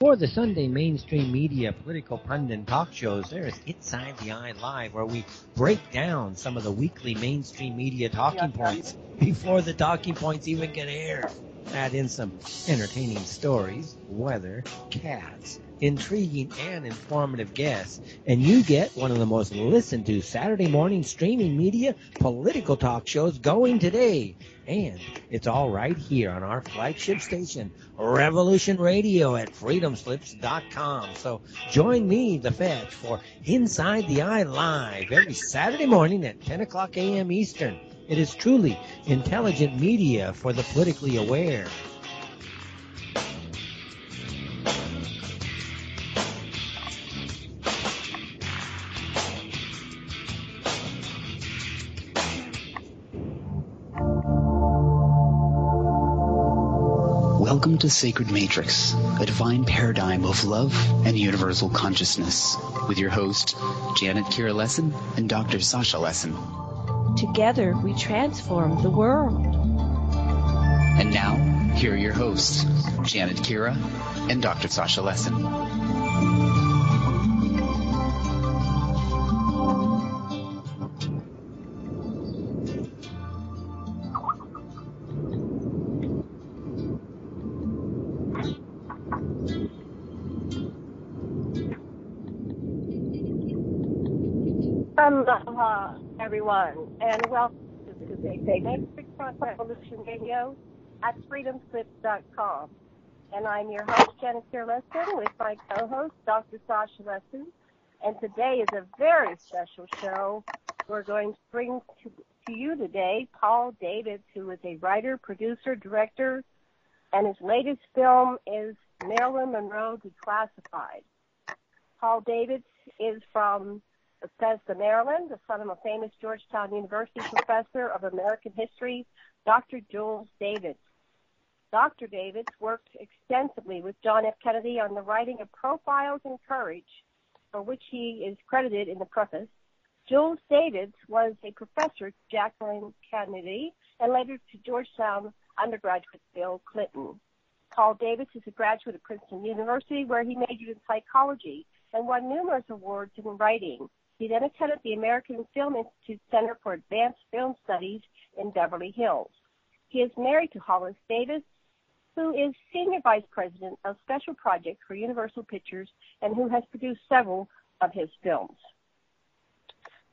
For the Sunday mainstream media political pundit talk shows, there is Inside the Eye Live, where we break down some of the weekly mainstream media talking points before the talking points even get aired. Add in some entertaining stories, weather, cats, intriguing and informative guests, and you get one of the most listened to Saturday morning streaming media political talk shows going today. And it's all right here on our flagship station, Revolution Radio at freedomslips.com. So join me, The Fetch, for Inside the Eye Live every Saturday morning at 10 o'clock a.m. Eastern. It is truly intelligent media for the politically aware. Welcome to Sacred Matrix, a divine paradigm of love and universal consciousness, with your host, Janet Kira Lessin and Dr. Sasha Lessin. Together, we transform the world. And now, here are your hosts, Janet Kira and Dr. Sasha Lessin. Aloha, everyone, and welcome to the Matrix Revolution Radio at freedomslips.com. And I'm your host, Janet Lessin, with my co-host, Dr. Sasha Lessin. And today is a very special show. We're going to bring to you today Paul Davids, who is a writer, producer, director, and his latest film is Marilyn-Monroe Declassified. Paul Davids is from Bethesda, Maryland, the son of a famous Georgetown University professor of American history, Dr. Jules Davids. Dr. Davids worked extensively with John F. Kennedy on the writing of Profiles in Courage, for which he is credited in the preface. Jules Davids was a professor to Jacqueline Kennedy and later to Georgetown undergraduate Bill Clinton. Paul Davids is a graduate of Princeton University, where he majored in psychology and won numerous awards in writing. He then attended the American Film Institute Center for Advanced Film Studies in Beverly Hills. He is married to Hollis Davis, who is Senior Vice President of Special Projects for Universal Pictures and who has produced several of his films.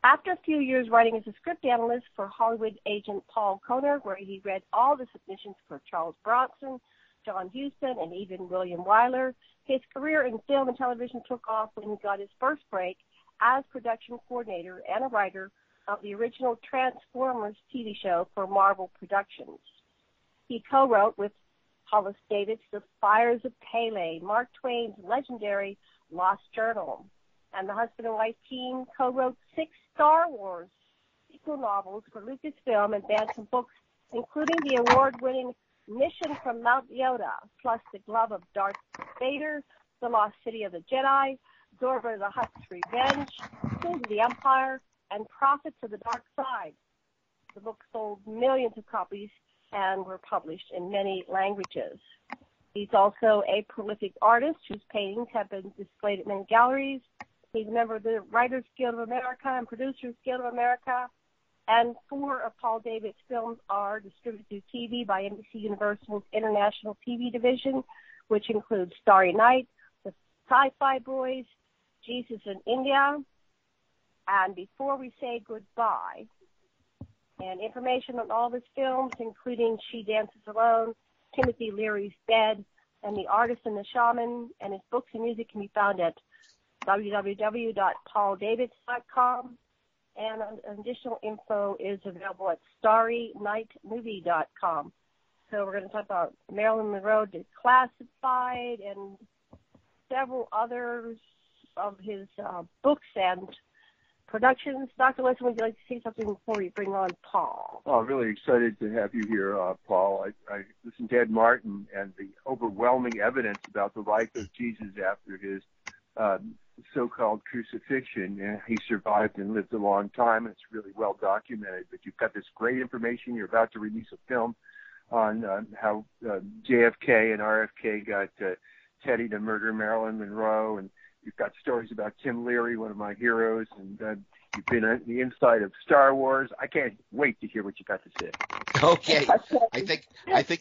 After a few years writing as a script analyst for Hollywood agent Paul Kohner, where he read all the submissions for Charles Bronson, John Huston, and even William Wyler, his career in film and television took off when he got his first break as production coordinator and a writer of the original Transformers TV show for Marvel Productions. He co-wrote with Hollis Davids The Fires of Pele, Mark Twain's legendary Lost Journal, and the husband and wife team co-wrote 6 Star Wars sequel novels for Lucasfilm and banned some books, including the award-winning Mission from Mount Yoda, plus The Glove of Darth Vader, The Lost City of the Jedi, Zorba the Hutt's Revenge, Tools of the Empire, and Prophets of the Dark Side. The book sold millions of copies and were published in many languages. He's also a prolific artist whose paintings have been displayed at many galleries. He's a member of the Writers Guild of America and Producers Guild of America. And 4 of Paul Davids' films are distributed through TV by NBC Universal's International TV division, which includes Starry Night, The Sci-Fi Boys, Jesus in India, and Before We Say Goodbye. And information on all of his films, including She Dances Alone, Timothy Leary's Dead, and The Artist and the Shaman, and his books and music can be found at www.pauldavids.com. And additional info is available at starrynightmovie.com. So we're going to talk about Marilyn-Monroe Declassified and several others of his books and productions. Dr. Lessin, would you like to say something before we bring on Paul? Oh, I'm really excited to have you here, Paul. I listened to Ed Martin and the overwhelming evidence about the life of Jesus after his so-called crucifixion. And he survived and lived a long time. It's really well documented. But you've got this great information. You're about to release a film on how JFK and RFK got Teddy to murder Marilyn Monroe, and you've got stories about Tim Leary, one of my heroes, and you've been on the inside of Star Wars. I can't wait to hear what you got to say. Okay. I think.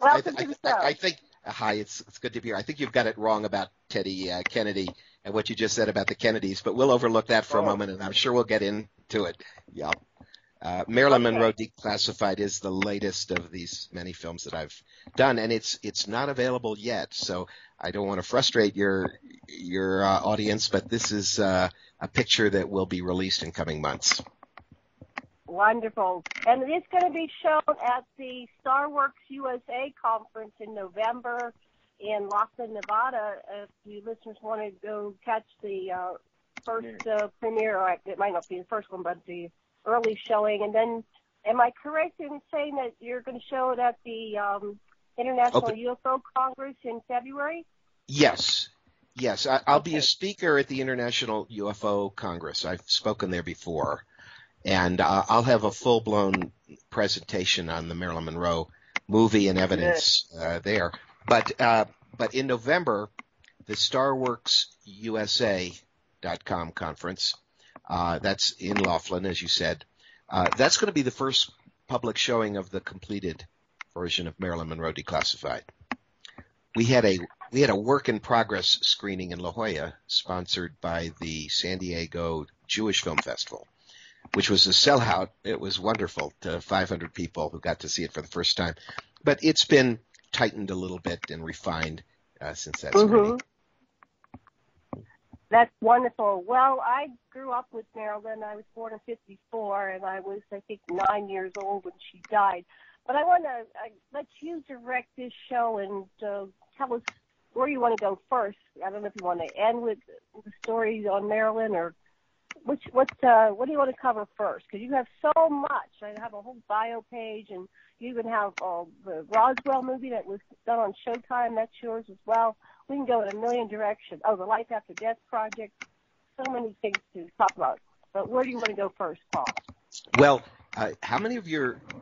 Welcome to the show. I think. Hi, it's good to be here. I think you've got it wrong about Teddy Kennedy and what you just said about the Kennedys, but we'll overlook that for a moment, and I'm sure we'll get into it. Yeah. Marilyn Monroe Declassified is the latest of these many films that I've done, and it's not available yet, so I don't want to frustrate your audience, but this is a picture that will be released in coming months. Wonderful. And it's going to be shown at the Star Works USA conference in November in Laughlin, Nevada. If you listeners want to go catch the first premiere, or it might not be the first one, but the early showing. And then, am I correct in saying that you're going to show it at the International UFO Congress in February? Yes. I'll be a speaker at the International UFO Congress. I've spoken there before. And I'll have a full-blown presentation on the Marilyn Monroe movie and evidence there. But in November, the StarWorksUSA.com conference, that's in Laughlin, as you said, that's going to be the first public showing of the completed version of Marilyn Monroe Declassified. We had a work-in-progress screening in La Jolla, sponsored by the San Diego Jewish Film Festival, which was a sellout. It was wonderful to 500 people who got to see it for the first time. But it's been tightened a little bit and refined since that screening. That's wonderful. Well, I grew up with Marilyn. I was born in 54, and I was, I think, 9 years old when she died. But I want to let you direct this show and tell us where you want to go first. I don't know if you want to end with the stories on Marilyn, or what do you want to cover first? Because you have so much. I have a whole bio page, and you even have the Roswell movie that was done on Showtime. That's yours as well. We can go in a million directions. Oh, the Life After Death Project. So many things to talk about. But where do you want to go first, Paul? Well,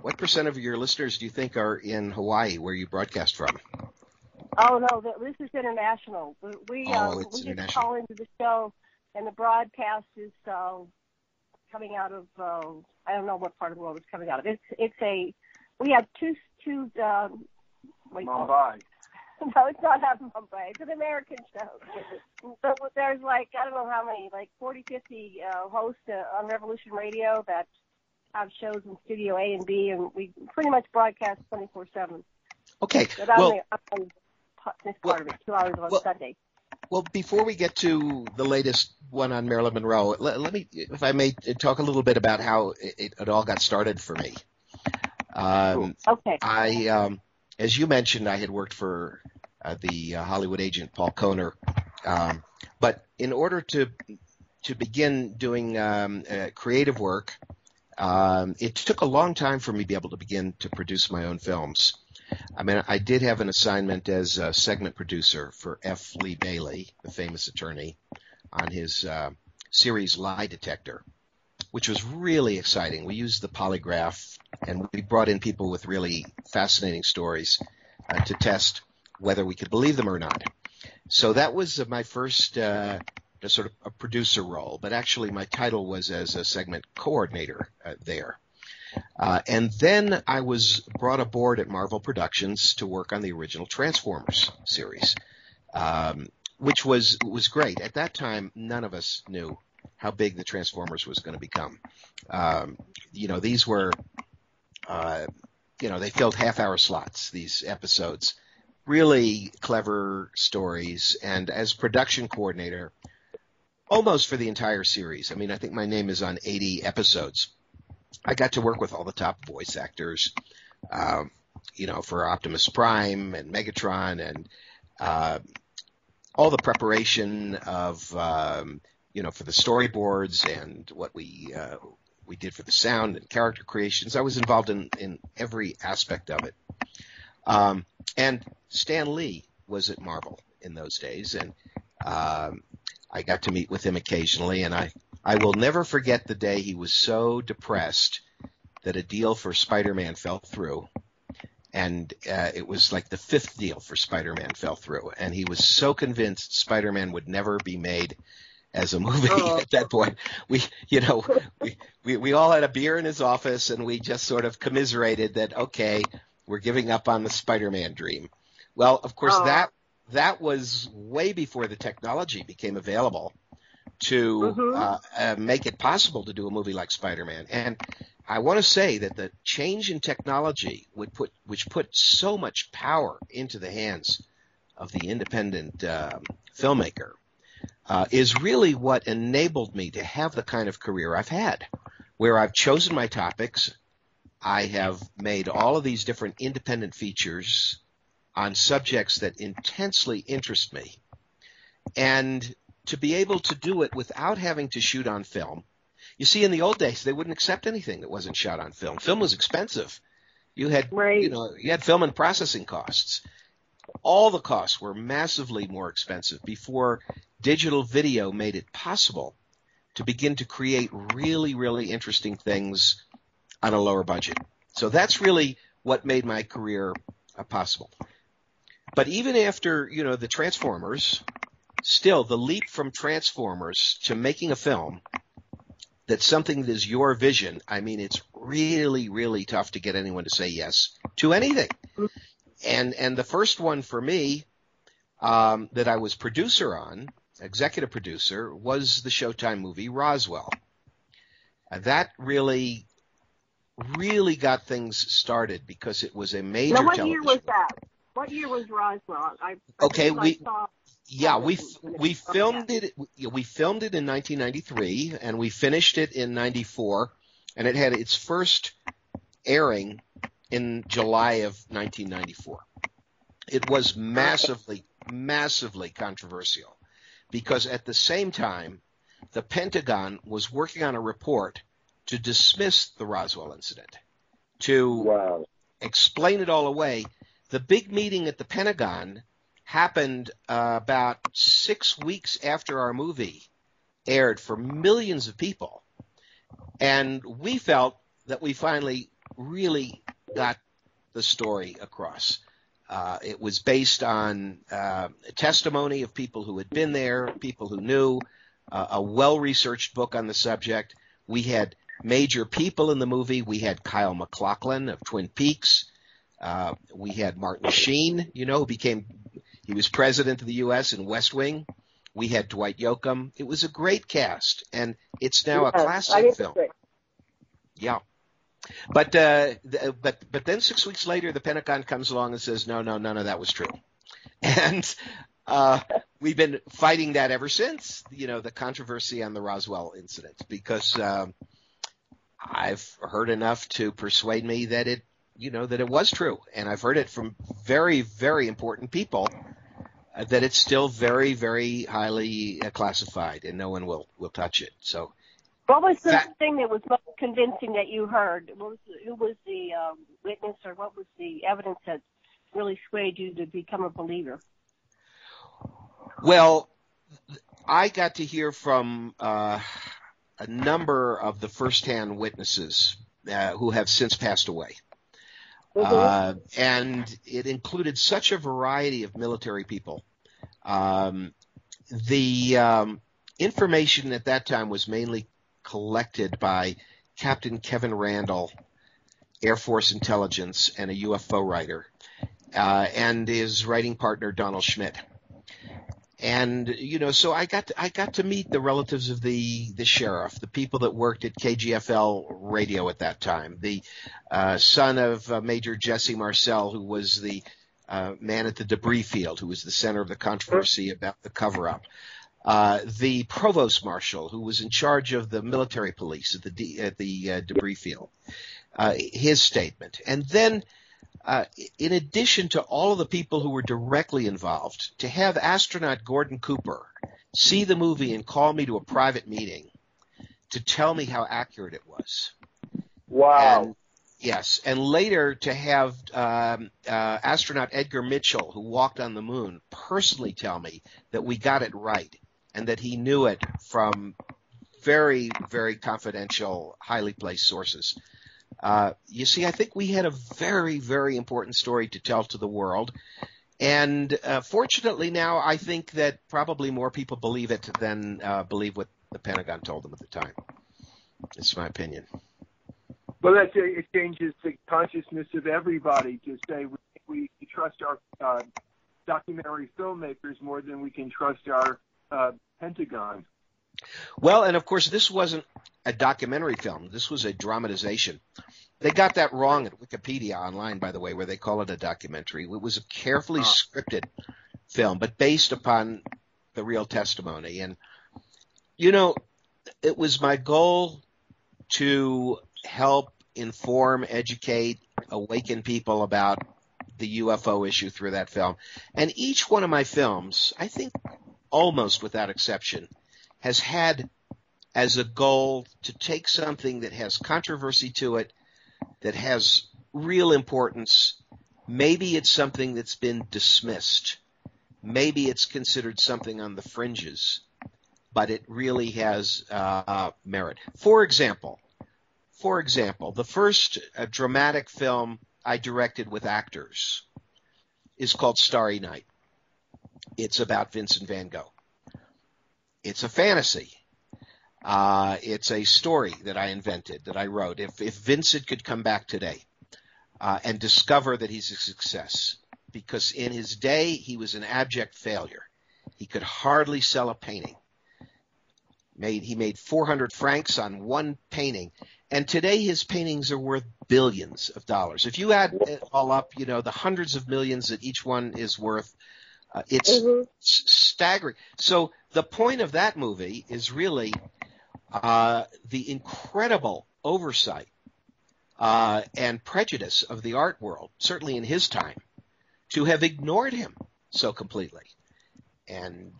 what percent of your listeners do you think are in Hawaii, where you broadcast from? Oh, no, this is international. We just call into the show, and the broadcast is coming out of, I don't know what part of the world it's coming out of. We have two Mumbai. No, it's not out of Mumbai. It's an American show. But there's I don't know how many, 40, 50 hosts on Revolution Radio that have shows in Studio A and B, and we pretty much broadcast 24/7. Okay. This part of it, 2 hours on Sunday. Well, before we get to the latest one on Marilyn Monroe, let me, if I may, talk a little bit about how it all got started for me. Okay. As you mentioned, I had worked for the Hollywood agent Paul Kohner, but in order to begin doing creative work, it took a long time for me to be able to begin to produce my own films. I mean, I did have an assignment as a segment producer for F. Lee Bailey, the famous attorney, on his series Lie Detector, which was really exciting. We used the polygraph, and we brought in people with really fascinating stories to test whether we could believe them or not. So that was my first sort of a producer role, but actually my title was as a segment coordinator there. And then I was brought aboard at Marvel Productions to work on the original Transformers series, which was great. At that time, none of us knew how big the Transformers was going to become. These were, they filled half-hour slots, these episodes. Really clever stories. And as production coordinator, almost for the entire series, I mean, I think my name is on 80 episodes. I got to work with all the top voice actors, for Optimus Prime and Megatron, and all the preparation of, for the storyboards and what we did for the sound and character creations. I was involved in every aspect of it. And Stan Lee was at Marvel in those days, and I got to meet with him occasionally, and I will never forget the day he was so depressed that a deal for Spider-Man fell through, And it was like the fifth deal for Spider-Man fell through. And he was so convinced Spider-Man would never be made as a movie at that point. We all had a beer in his office, and we just sort of commiserated that, okay, we're giving up on the Spider-Man dream. Well, of course, that was way before the technology became available to make it possible to do a movie like Spider-Man. And I want to say that the change in technology which put so much power into the hands of the independent filmmaker is really what enabled me to have the kind of career I've had, where I've chosen my topics. I have made all of these different independent features on subjects that intensely interest me. And to be able to do it without having to shoot on film. You see, in the old days, they wouldn't accept anything that wasn't shot on film. Film was expensive. You had, you had film and processing costs. All the costs were massively more expensive before digital video made it possible to begin to create really, really interesting things on a lower budget. So that's really what made my career possible. But even after, the Transformers, still the leap from Transformers to making a film that's something that is your vision, I mean, it's really, really tough to get anyone to say yes to anything. And the first one for me that I was producer on, executive producer, was the Showtime movie Roswell. That really got things started because it was a major television. Now, what year was that? What year was Roswell? We filmed it. We filmed it in 1993, and we finished it in '94, and it had its first airing in July of 1994. It was massively controversial because at the same time, the Pentagon was working on a report to dismiss the Roswell incident, to explain it all away. The big meeting at the Pentagon happened about 6 weeks after our movie aired for millions of people. And we felt that we finally really got the story across. It was based on testimony of people who had been there, people who knew, a well-researched book on the subject. We had major people in the movie. We had Kyle MacLachlan of Twin Peaks. We had Martin Sheen, he was president of the U.S. in West Wing. We had Dwight Yoakam. It was a great cast, and it's now a classic film. Yeah. But then 6 weeks later, the Pentagon comes along and says, no, none of that was true. And we've been fighting that ever since, the controversy on the Roswell incident, because I've heard enough to persuade me that it was true. And I've heard it from very, very important people that it's still very, very highly classified and no one will touch it. So what was the thing that was most convincing that you heard? Who was the witness, or what was the evidence that really swayed you to become a believer? Well, I got to hear from a number of the firsthand witnesses who have since passed away. And it included such a variety of military people. The information at that time was mainly collected by Captain Kevin Randall, Air Force Intelligence, and a UFO writer, and his writing partner Donald Schmidt. And so I got to meet the relatives of the sheriff, the people that worked at KGFL radio at that time, the son of Major Jesse Marcel, who was the man at the debris field, who was the center of the controversy about the cover-up, the provost marshal, who was in charge of the military police at the debris field, his statement, and then. In addition to all of the people who were directly involved, to have astronaut Gordon Cooper see the movie and call me to a private meeting to tell me how accurate it was. Wow. And later to have astronaut Edgar Mitchell, who walked on the moon, personally tell me that we got it right and that he knew it from very, very confidential, highly placed sources. You see, I think we had a very, very important story to tell to the world. And fortunately now, I think that probably more people believe it than believe what the Pentagon told them at the time. It's my opinion. Well, it changes the consciousness of everybody to say we trust our documentary filmmakers more than we can trust our Pentagon. Well, and of course, this wasn't a documentary film. This was a dramatization. They got that wrong at Wikipedia online, by the way, where they call it a documentary. It was a carefully scripted film, but based upon the real testimony. And, you know, it was my goal to help inform, educate, awaken people about the UFO issue through that film. And each one of my films, I think almost without exception, has had as a goal to take something that has controversy to it, that has real importance. Maybe it's something that's been dismissed. Maybe it's considered something on the fringes, but it really has merit. For example, the first dramatic film I directed with actors is called Starry Night. It's about Vincent van Gogh. It's a fantasy. It's a story that I invented, that I wrote. If Vincent could come back today and discover that he's a success, because in his day he was an abject failure. He could hardly sell a painting. He made 400 francs on one painting, and today his paintings are worth billions of dollars. If you add it all up, you know, the hundreds of millions that each one is worth, it's staggering. So the point of that movie is really the incredible oversight and prejudice of the art world, certainly in his time, to have ignored him so completely. And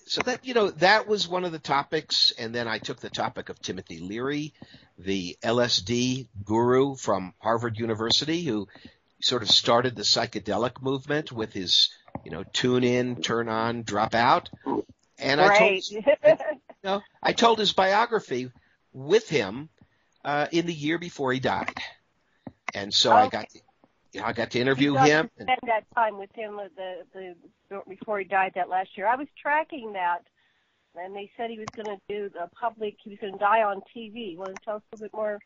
so that, you know, that was one of the topics. And then I took the topic of Timothy Leary, the LSD guru from Harvard University, who sort of started the psychedelic movement with his, you know, tune in, turn on, drop out. And I told his biography with him in the year before he died. And so I got to interview him. Spend that time with him before he died that last year. I was tracking that, and they said he was going to do the public. He was going to die on TV. You want to tell us a little bit more?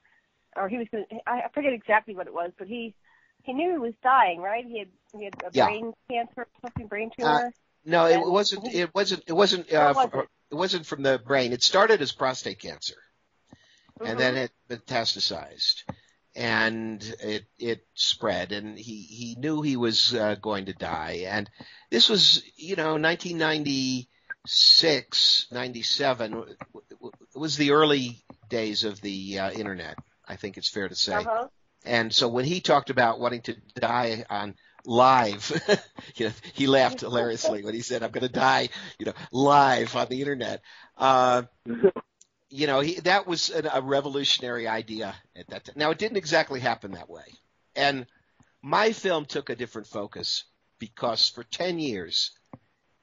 Or he was going to, I forget exactly what it was, but he knew he was dying, right? He had a brain cancer, brain tumor. No, it wasn't from the brain. It started as prostate cancer, and then it metastasized. And it spread, and he knew he was going to die. And this was, you know, 1996, 97. It was the early days of the internet, I think it's fair to say. And so when he talked about wanting to die on live, you know, he laughed hilariously when he said, "I'm going to die, you know, live on the internet." You know, that was a revolutionary idea at that time. Now, it didn't exactly happen that way. And my film took a different focus because for 10 years,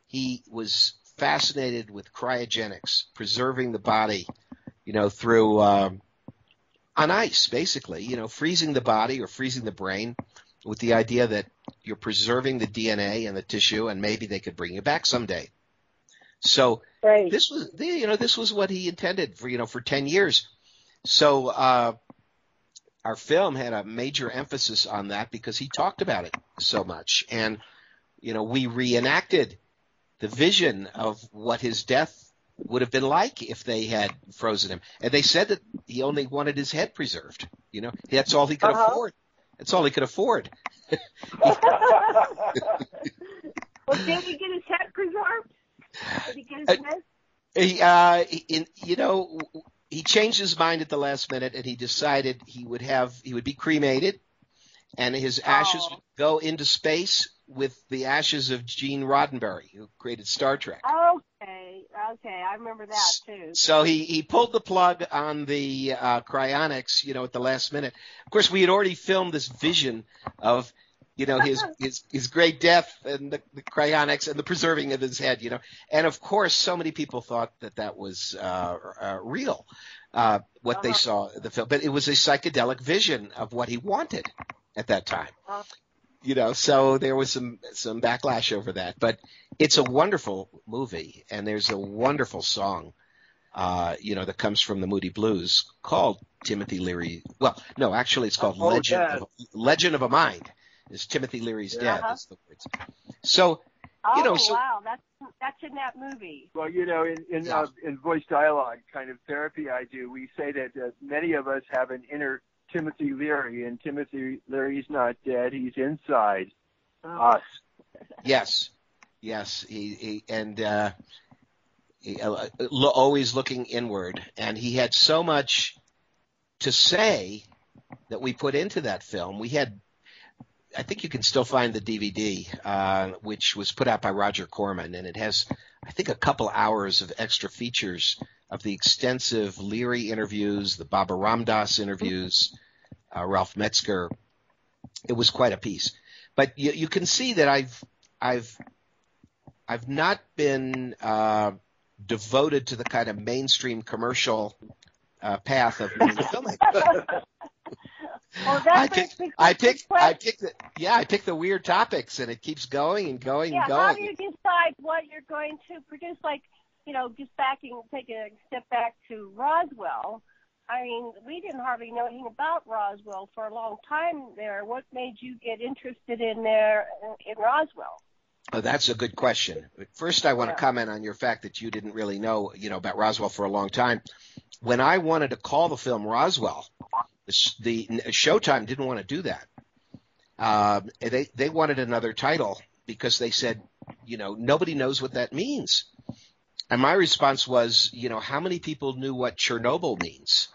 he was fascinated with cryogenics, preserving the body, you know, through on ice, basically, you know, freezing the body or freezing the brain with the idea that you're preserving the DNA and the tissue, and maybe they could bring you back someday. So this was what he intended for 10 years. So our film had a major emphasis on that because he talked about it so much. And, you know, we reenacted the vision of what his death would have been like if they had frozen him. And they said that he only wanted his head preserved. You know, that's all he could afford. That's all he could afford. Well, did he get his head preserved? Did he get his head? He changed his mind at the last minute, and he decided he would be cremated, and his ashes would go into space with the ashes of Gene Roddenberry, who created Star Trek. Okay, I remember that too. So he pulled the plug on the cryonics, at the last minute. Of course, we had already filmed this vision of his great death and the cryonics and the preserving of his head, And of course, so many people thought that was real, what they saw in the film. But it was a psychedelic vision of what he wanted at that time. So there was some backlash over that. But it's a wonderful movie, and there's a wonderful song, that comes from the Moody Blues called Timothy Leary. Well, no, actually it's called Legend of a Mind. Is Timothy Leary's Dead? Is the words. So, wow, that's in that movie. Well, in voice dialogue kind of therapy I do, we say that many of us have an inner Timothy Leary, and Timothy Leary's not dead; he's inside us. Yes. He always looking inward, and he had so much to say that we put into that film. I think you can still find the DVD, which was put out by Roger Corman, and it has, I think, a couple hours of extra features of the extensive Leary interviews, the Baba Ramdas interviews, Ralph Metzger. It was quite a piece. But you can see that I've not been devoted to the kind of mainstream commercial path of filming. Well, I pick the weird topics, and it keeps going and going and going. How do you decide what you're going to produce? Like, just take a step back to Roswell. I mean, we didn't hardly know anything about Roswell for a long time there. What made you get interested in Roswell? Oh, that's a good question. First, I want to comment on your fact that you didn't really know, about Roswell for a long time. When I wanted to call the film Roswell, the Showtime didn't want to do that. They wanted another title because they said, nobody knows what that means. And my response was, how many people knew what Chernobyl means?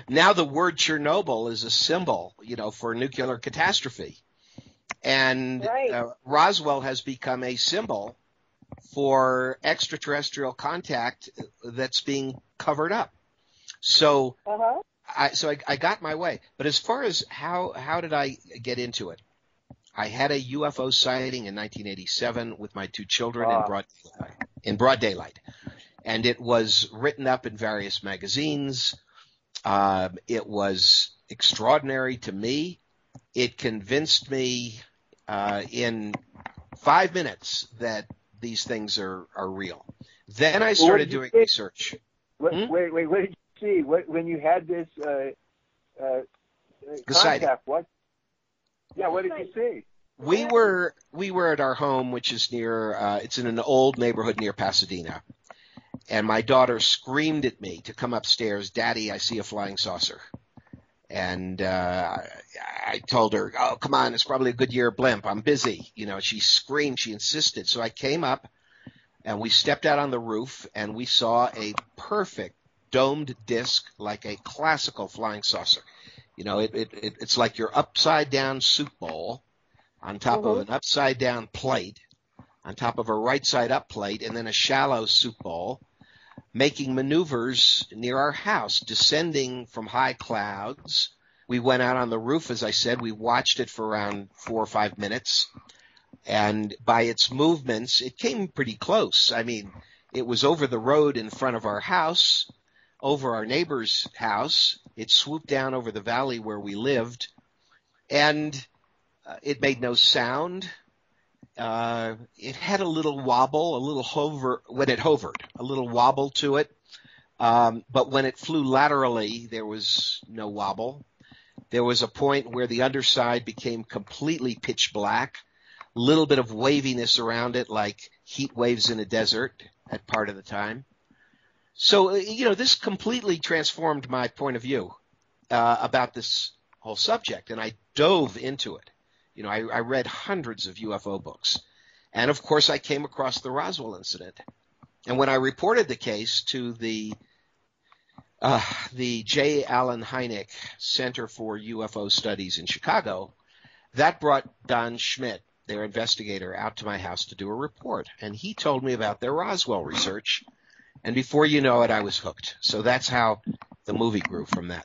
Now the word Chernobyl is a symbol, for nuclear catastrophe. And Roswell has become a symbol for extraterrestrial contact that's being covered up. So, I got my way. But as far as how did I get into it? I had a UFO sighting in 1987 with my two children in broad daylight, and it was written up in various magazines. It was extraordinary to me. It convinced me in 5 minutes that these things are real. Then I started doing research. Wait, what did you see? When you had this contact, what? Yeah, what did you see? We were at our home, which is near. It's in an old neighborhood near Pasadena, and my daughter screamed at me to come upstairs. "Daddy, I see a flying saucer." And I told her, "Oh, come on, it's probably a Goodyear blimp. I'm busy." She screamed. She insisted. So I came up, and we stepped out on the roof, and we saw a perfect domed disc like a classical flying saucer. It's like your upside down soup bowl on top of an upside down plate, on top of a right side up plate, and then a shallow soup bowl, making maneuvers near our house, descending from high clouds. We went out on the roof, as I said. We watched it for around 4 or 5 minutes. And by its movements, it came pretty close. I mean, it was over the road in front of our house, over our neighbor's house. It swooped down over the valley where we lived, and it made no sound. It had a little wobble, a little hover when it hovered, a little wobble to it. But when it flew laterally, there was no wobble. There was a point where the underside became completely pitch black, a little bit of waviness around it, like heat waves in a desert at part of the time. So, this completely transformed my point of view about this whole subject, and I dove into it. I read hundreds of UFO books. And, of course, I came across the Roswell incident. And when I reported the case to the J. Allen Hynek Center for UFO Studies in Chicago, that brought Don Schmidt, their investigator, out to my house to do a report. And he told me about their Roswell research. And before you know it, I was hooked. So that's how the movie grew from that.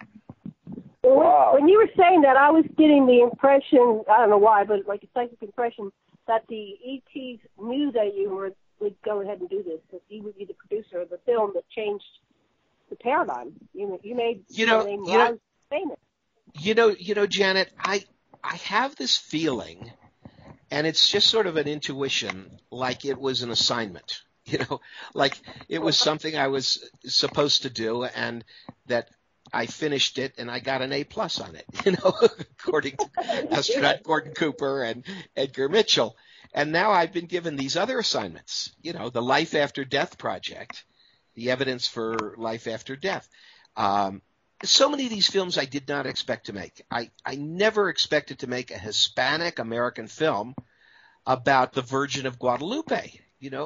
Well, when you were saying that, I was getting the impression, I don't know why, but like a psychic impression, that the ETs knew that you would go ahead and do this, that you would be the producer of the film that changed the paradigm. You made your name rise famous. Janet, I have this feeling, and it's just sort of an intuition, like it was an assignment. Like it was something I was supposed to do, and that I finished it and I got an A+ on it, according to astronaut Gordon Cooper and Edgar Mitchell. And now I've been given these other assignments, the Life After Death Project, the evidence for life after death. So many of these films I did not expect to make. I never expected to make a Hispanic American film about the Virgin of Guadalupe.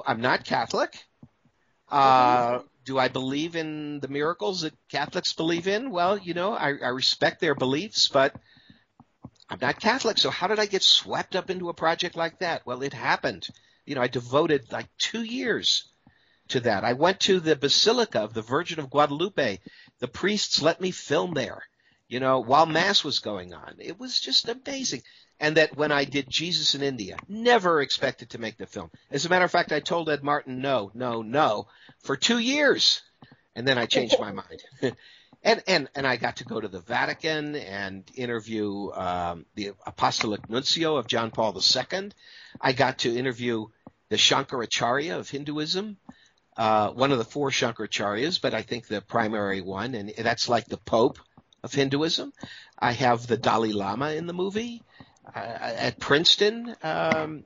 I'm not Catholic. Do I believe in the miracles that Catholics believe in? Well, I respect their beliefs, but I'm not Catholic. So how did I get swept up into a project like that? Well, it happened. I devoted like 2 years to that. I went to the Basilica of the Virgin of Guadalupe. The priests let me film there, while Mass was going on. It was just amazing. And that when I did Jesus in India, never expected to make the film. As a matter of fact, I told Ed Martin, no, for 2 years. And then I changed my mind. And I got to go to the Vatican and interview the Apostolic Nuncio of John Paul II. I got to interview the Shankaracharya of Hinduism, one of the 4 Shankaracharyas, but I think the primary one, and that's like the Pope of Hinduism. I have the Dalai Lama in the movie. At Princeton, I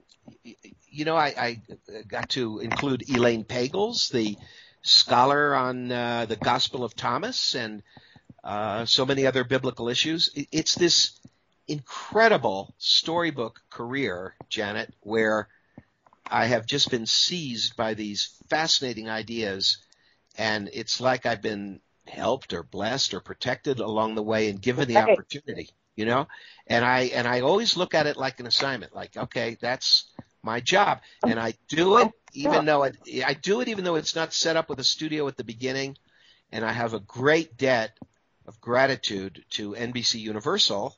got to include Elaine Pagels, the scholar on the Gospel of Thomas, and so many other biblical issues. It's this incredible storybook career, Janet, where I have just been seized by these fascinating ideas, and it's like I've been helped or blessed or protected along the way and given the opportunity. And I always look at it like an assignment, like, okay, that's my job. And I do it even though it's not set up with a studio at the beginning. And I have a great debt of gratitude to NBC Universal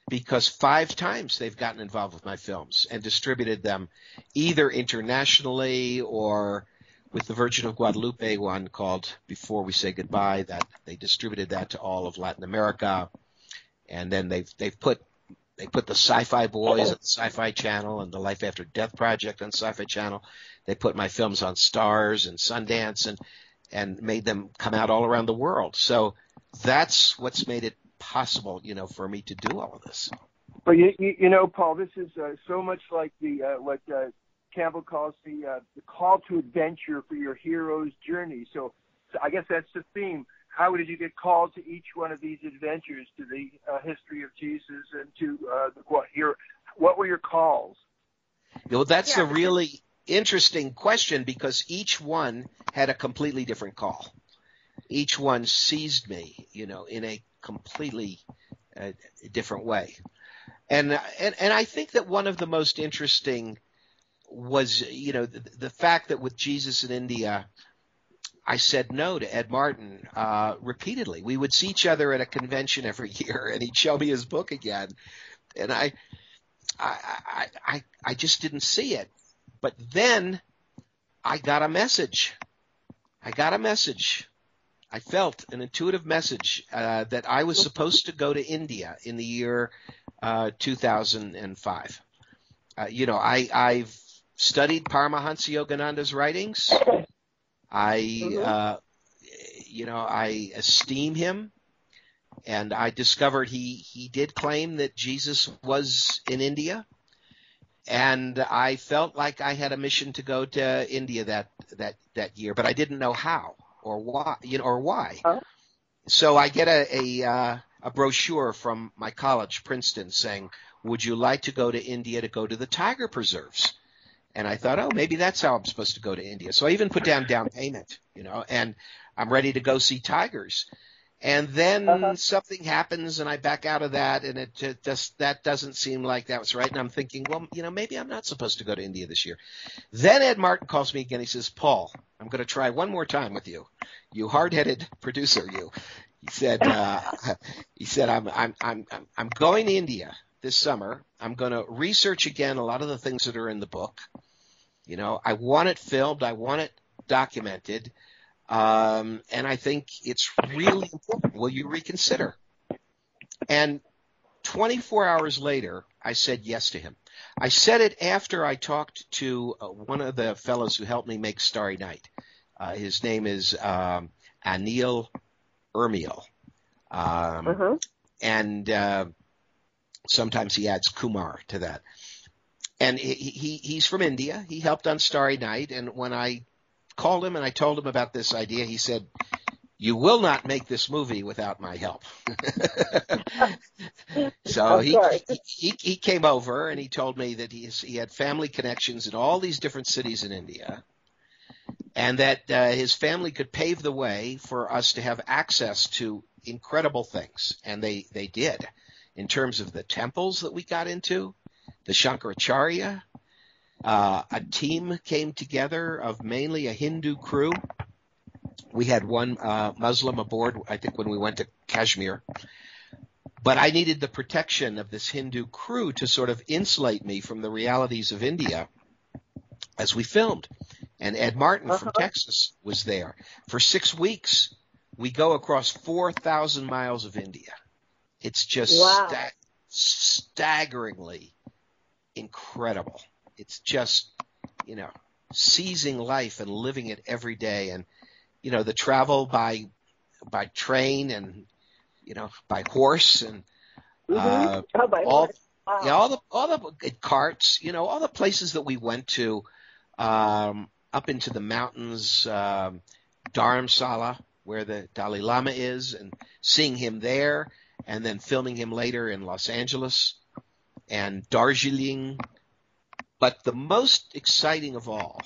because 5 times they've gotten involved with my films and distributed them either internationally or with the Virgin of Guadalupe one called Before We Say Goodbye, that they distributed that to all of Latin America. And then they've put the Sci-Fi Boys on the Sci-Fi Channel and the Life After Death Project on Sci-Fi Channel. They put my films on Stars and Sundance and made them come out all around the world. So that's what's made it possible, for me to do all of this. But Paul, this is so much like the what Campbell calls the call to adventure for your hero's journey. So I guess that's the theme. How did you get called to each one of these adventures, to the history of Jesus and to what were your calls? That's a really interesting question because each one had a completely different call. Each one seized me, in a completely different way. And I think that one of the most interesting was, the fact that with Jesus in India, I said no to Ed Martin repeatedly. We would see each other at a convention every year, and he'd show me his book again, and I just didn't see it. But then I got a message. I felt an intuitive message that I was supposed to go to India in the year 2005. I've studied Paramahansa Yogananda's writings. I esteem him, and I discovered he did claim that Jesus was in India, and I felt like I had a mission to go to India that year, but I didn't know how or why. So I get a brochure from my college, Princeton, saying, "Would you like to go to India to go to the tiger preserves?" And I thought, maybe that's how I'm supposed to go to India. So I even put down payment, and I'm ready to go see tigers. And then something happens and I back out of that, and that doesn't seem like that was right. And I'm thinking, well, maybe I'm not supposed to go to India this year. Then Ed Martin calls me again. He says, "Paul, I'm going to try one more time with you. You hard-headed producer, He said, I'm going to India this summer. I'm going to research again a lot of the things that are in the book. You know, I want it filmed. I want it documented. And I think it's really important. Will you reconsider? And 24 hours later, I said yes to him. I said it after I talked to one of the fellows who helped me make Starry Night. His name is Anil Urmil. And sometimes he adds Kumar to that. And he's from India. He helped on Starry Night. And when I called him and I told him about this idea, he said, "You will not make this movie without my help." So he came over and he told me that he had family connections in all these different cities in India, and that his family could pave the way for us to have access to incredible things. And they did, in terms of the temples that we got into, the Shankaracharya. A team came together of mainly a Hindu crew. We had one Muslim aboard, I think, when we went to Kashmir. But I needed the protection of this Hindu crew to sort of insulate me from the realities of India as we filmed. And Ed Martin from Texas was there. For 6 weeks, we go across 4,000 miles of India. It's just staggeringly incredible. It's just, you know, seizing life and living it every day. And, you know, the travel by train and, you know, by horse and all the carts, you know, all the places that we went to, up into the mountains, Dharamsala, where the Dalai Lama is, and seeing him there, and then filming him later in Los Angeles and Darjeeling. But the most exciting of all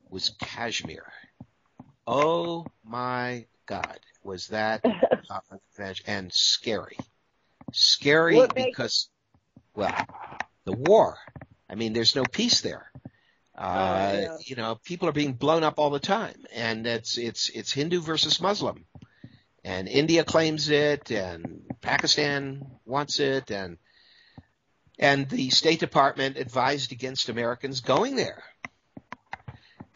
was Kashmir. Oh my God, was that and scary. Scary because, well, the war. I mean, there's no peace there. You know, people are being blown up all the time, and it's Hindu versus Muslim, and India claims it, and Pakistan wants it, and the State Department advised against Americans going there.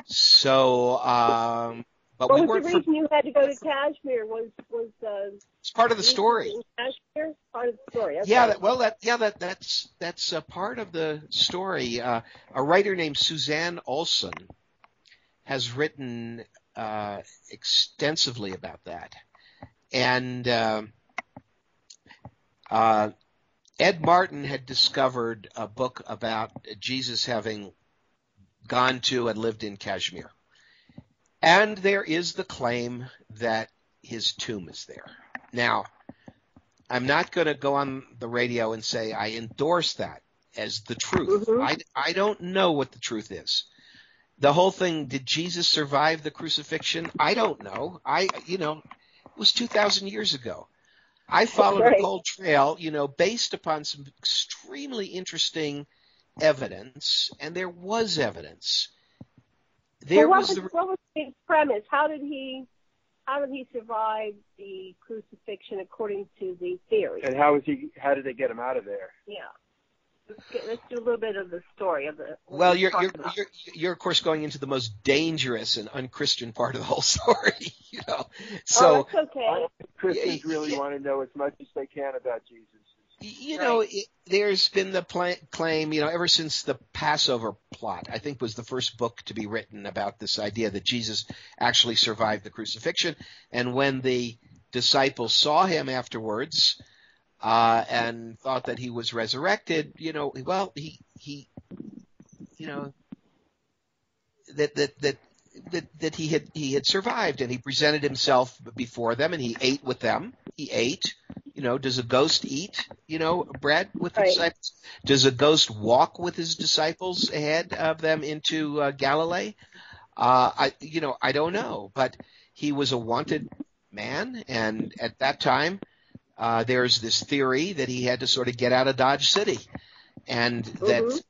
So, but what we was weren't. The reason you had to go to Kashmir was it's part of the story. Kashmir, part of the story. Okay. Yeah, that's a part of the story. A writer named Suzanne Olson has written extensively about that, and Ed Martin had discovered a book about Jesus having gone to and lived in Kashmir. And there is the claim that his tomb is there. Now, I'm not going to go on the radio and say I endorse that as the truth. I don't know what the truth is. The whole thing, did Jesus survive the crucifixion? I don't know. It was 2,000 years ago. I followed a cold trail, based upon some extremely interesting evidence, and there was evidence. What was his premise? How did he survive the crucifixion according to the theory? And how did they get him out of there? Yeah. Let's do a little bit of the story of the. Well, you're of course going into the most dangerous and unchristian part of the whole story, So that's okay. Christians really want to know as much as they can about Jesus. There's been the claim, ever since the Passover plot, I think was the first book to be written about this idea that Jesus actually survived the crucifixion. And when the disciples saw him afterwards, and thought that he was resurrected, that he had survived, and he presented himself before them, and he ate with them. He ate. Does a ghost eat, bread with the disciples? Does a ghost walk with his disciples ahead of them into Galilee? I don't know, but he was a wanted man, and at that time, there's this theory that he had to sort of get out of Dodge City, and that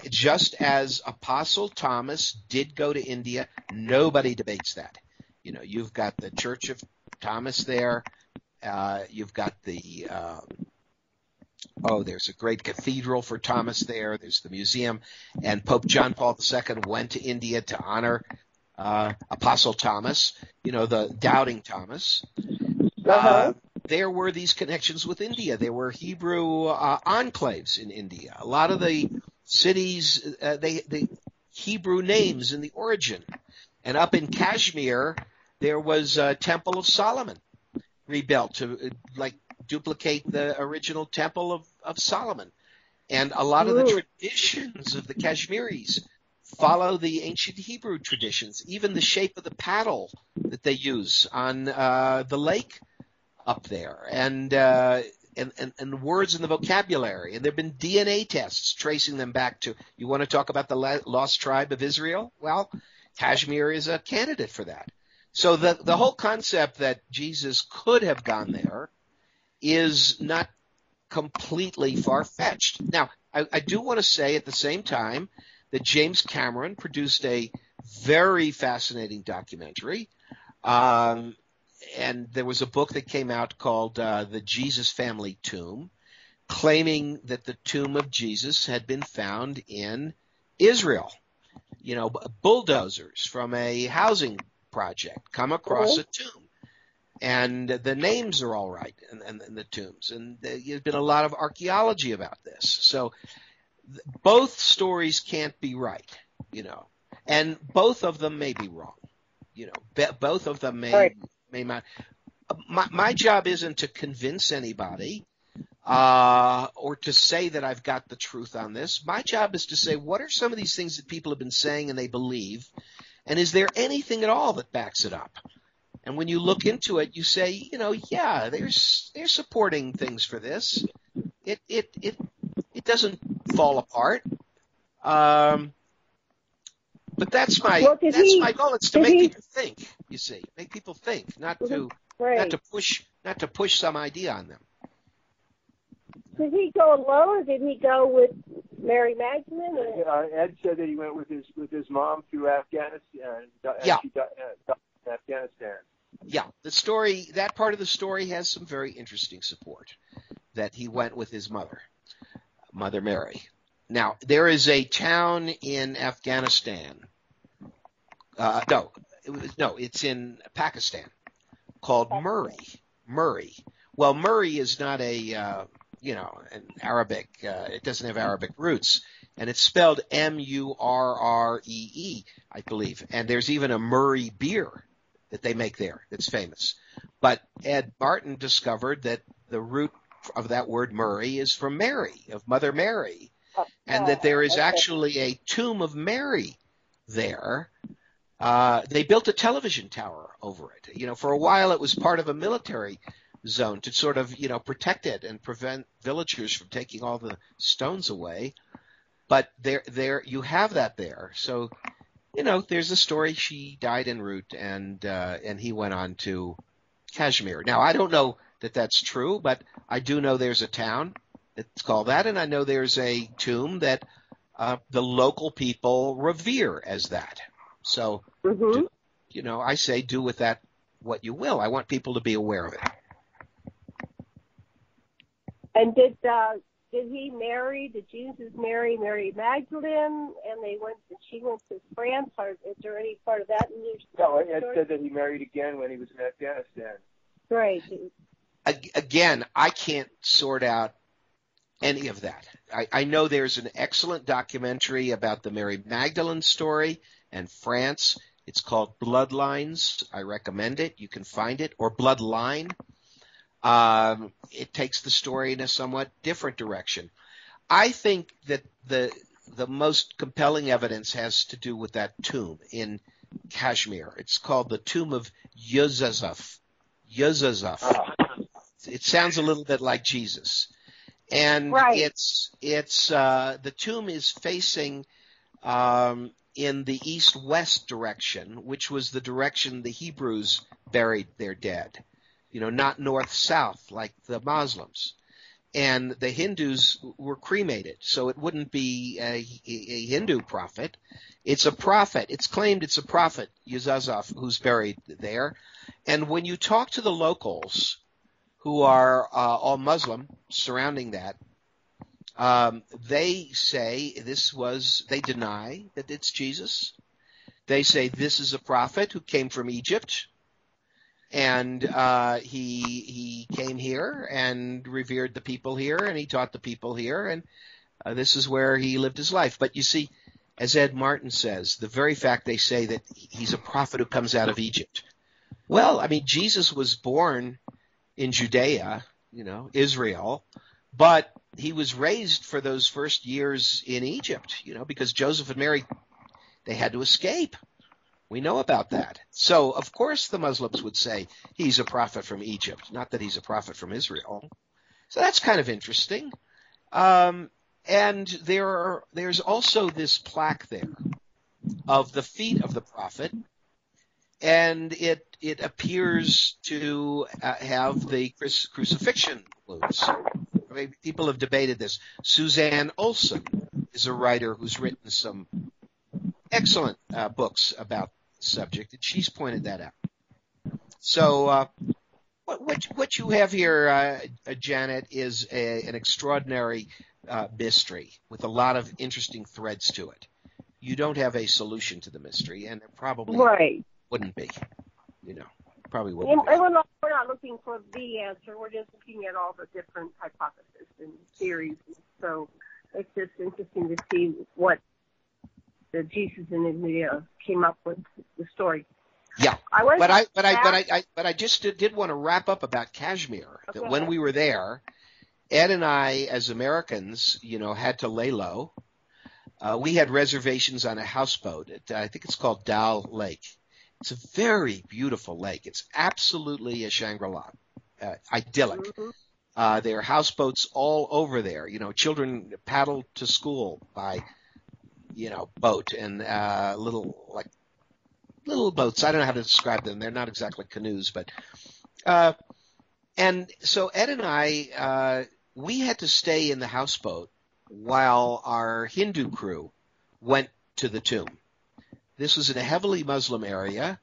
just as Apostle Thomas did go to India, nobody debates that. You've got the Church of Thomas there. You've got the there's a great cathedral for Thomas there. There's the museum, and Pope John Paul II went to India to honor Apostle Thomas. The doubting Thomas. There were these connections with India. There were Hebrew enclaves in India. A lot of the cities, the Hebrew names in the origin. And up in Kashmir, there was a Temple of Solomon rebuilt to duplicate the original Temple of Solomon. And a lot of the traditions of the Kashmiris follow the ancient Hebrew traditions, even the shape of the paddle that they use on the lake up there, and words in the vocabulary. And there have been DNA tests tracing them back to, you want to talk about the lost tribe of Israel? Well, Kashmir is a candidate for that. So the whole concept that Jesus could have gone there is not completely far-fetched. Now, I do want to say at the same time that James Cameron produced a very fascinating documentary. And there was a book that came out called The Jesus Family Tomb, claiming that the tomb of Jesus had been found in Israel. Bulldozers from a housing project come across a tomb. And the names are all right in the tombs. And there's been a lot of archaeology about this. So both stories can't be right, and both of them may be wrong. Both of them may not. My job isn't to convince anybody or to say that I've got the truth on this. My job is to say, what are some of these things that people have been saying and they believe, and is there anything at all that backs it up? And when you look into it, you say, yeah, they're supporting things for this. It doesn't fall apart. But that's my goal. It's to make people think. You see, make people think, not to push some idea on them. Did he go alone, or did he go with Mary Magdalene? Ed said that he went with his mom through Afghanistan. She died in Afghanistan. Yeah, that part of the story has some very interesting support. That he went with his mother, Mother Mary. Now, there is a town in Afghanistan. It's in Pakistan called Murray. Well, Murray is not an Arabic. It doesn't have Arabic roots, and it's spelled Murree, I believe. And there's even a Murray beer that they make there that's famous. But Ed Martin discovered that the root of that word Murray is from Mary, of Mother Mary, and that there is actually a tomb of Mary there. They built a television tower over it. For a while it was part of a military zone to sort of, protect it and prevent villagers from taking all the stones away. But there you have that there. So, there's a story. She died en route, and he went on to Kashmir. Now, I don't know that that's true, but I do know there's a town that's called that, and I know there's a tomb that the local people revere as that. So, I say do with that what you will. I want people to be aware of it. And did Jesus marry Mary Magdalene, and she went to France, or is there any part of that in your story? No, it said that he married again when he was in Afghanistan. Right. Again, I can't sort out any of that. I know there's an excellent documentary about the Mary Magdalene story and France. It's called Bloodlines. I recommend it. You can find it. Or Bloodline. It takes the story in a somewhat different direction. I think that the most compelling evidence has to do with that tomb in Kashmir. It's called the Tomb of Yuzazaf. It sounds a little bit like Jesus. And it's the tomb is facing in the east-west direction, which was the direction the Hebrews buried their dead. Not north-south like the Muslims. And the Hindus were cremated, so it wouldn't be a Hindu prophet. It's a prophet. It's claimed it's a prophet, Yuzazaf, who's buried there. And when you talk to the locals, who are all Muslim surrounding that, they say they deny that it's Jesus. They say this is a prophet who came from Egypt, and he came here and revered the people here, and he taught the people here, and this is where he lived his life. But you see, as Ed Martin says, the very fact they say that he's a prophet who comes out of Egypt. Well, I mean, Jesus was born in Judea, Israel, but he was raised for those first years in Egypt, because Joseph and Mary, they had to escape. We know about that. So, of course, the Muslims would say he's a prophet from Egypt, not that he's a prophet from Israel. So that's kind of interesting. And there's also this plaque there of the feet of the prophet, and it appears to have the crucifixion wounds. I mean, people have debated this. Suzanne Olson is a writer who's written some excellent books about the subject, and she's pointed that out. So what you have here, Janet, is an extraordinary mystery with a lot of interesting threads to it. You don't have a solution to the mystery, and there probably wouldn't be. Probably wouldn't be. And we're not looking for the answer. We're just looking at all the different hypotheses and theories. So it's just interesting to see what the Jesus and India came up with the story. Yeah, but I just did want to wrap up about Kashmir. Okay. That when we were there, Ed and I, as Americans, had to lay low. We had reservations on a houseboat. I think it's called Dal Lake. It's a very beautiful lake. It's absolutely a Shangri-La, idyllic. Mm-hmm. There are houseboats all over there. Children paddle to school by, boat and little boats. I don't know how to describe them. They're not exactly canoes, but and so Ed and I, we had to stay in the houseboat while our Hindu crew went to the tomb. This was in a heavily Muslim area,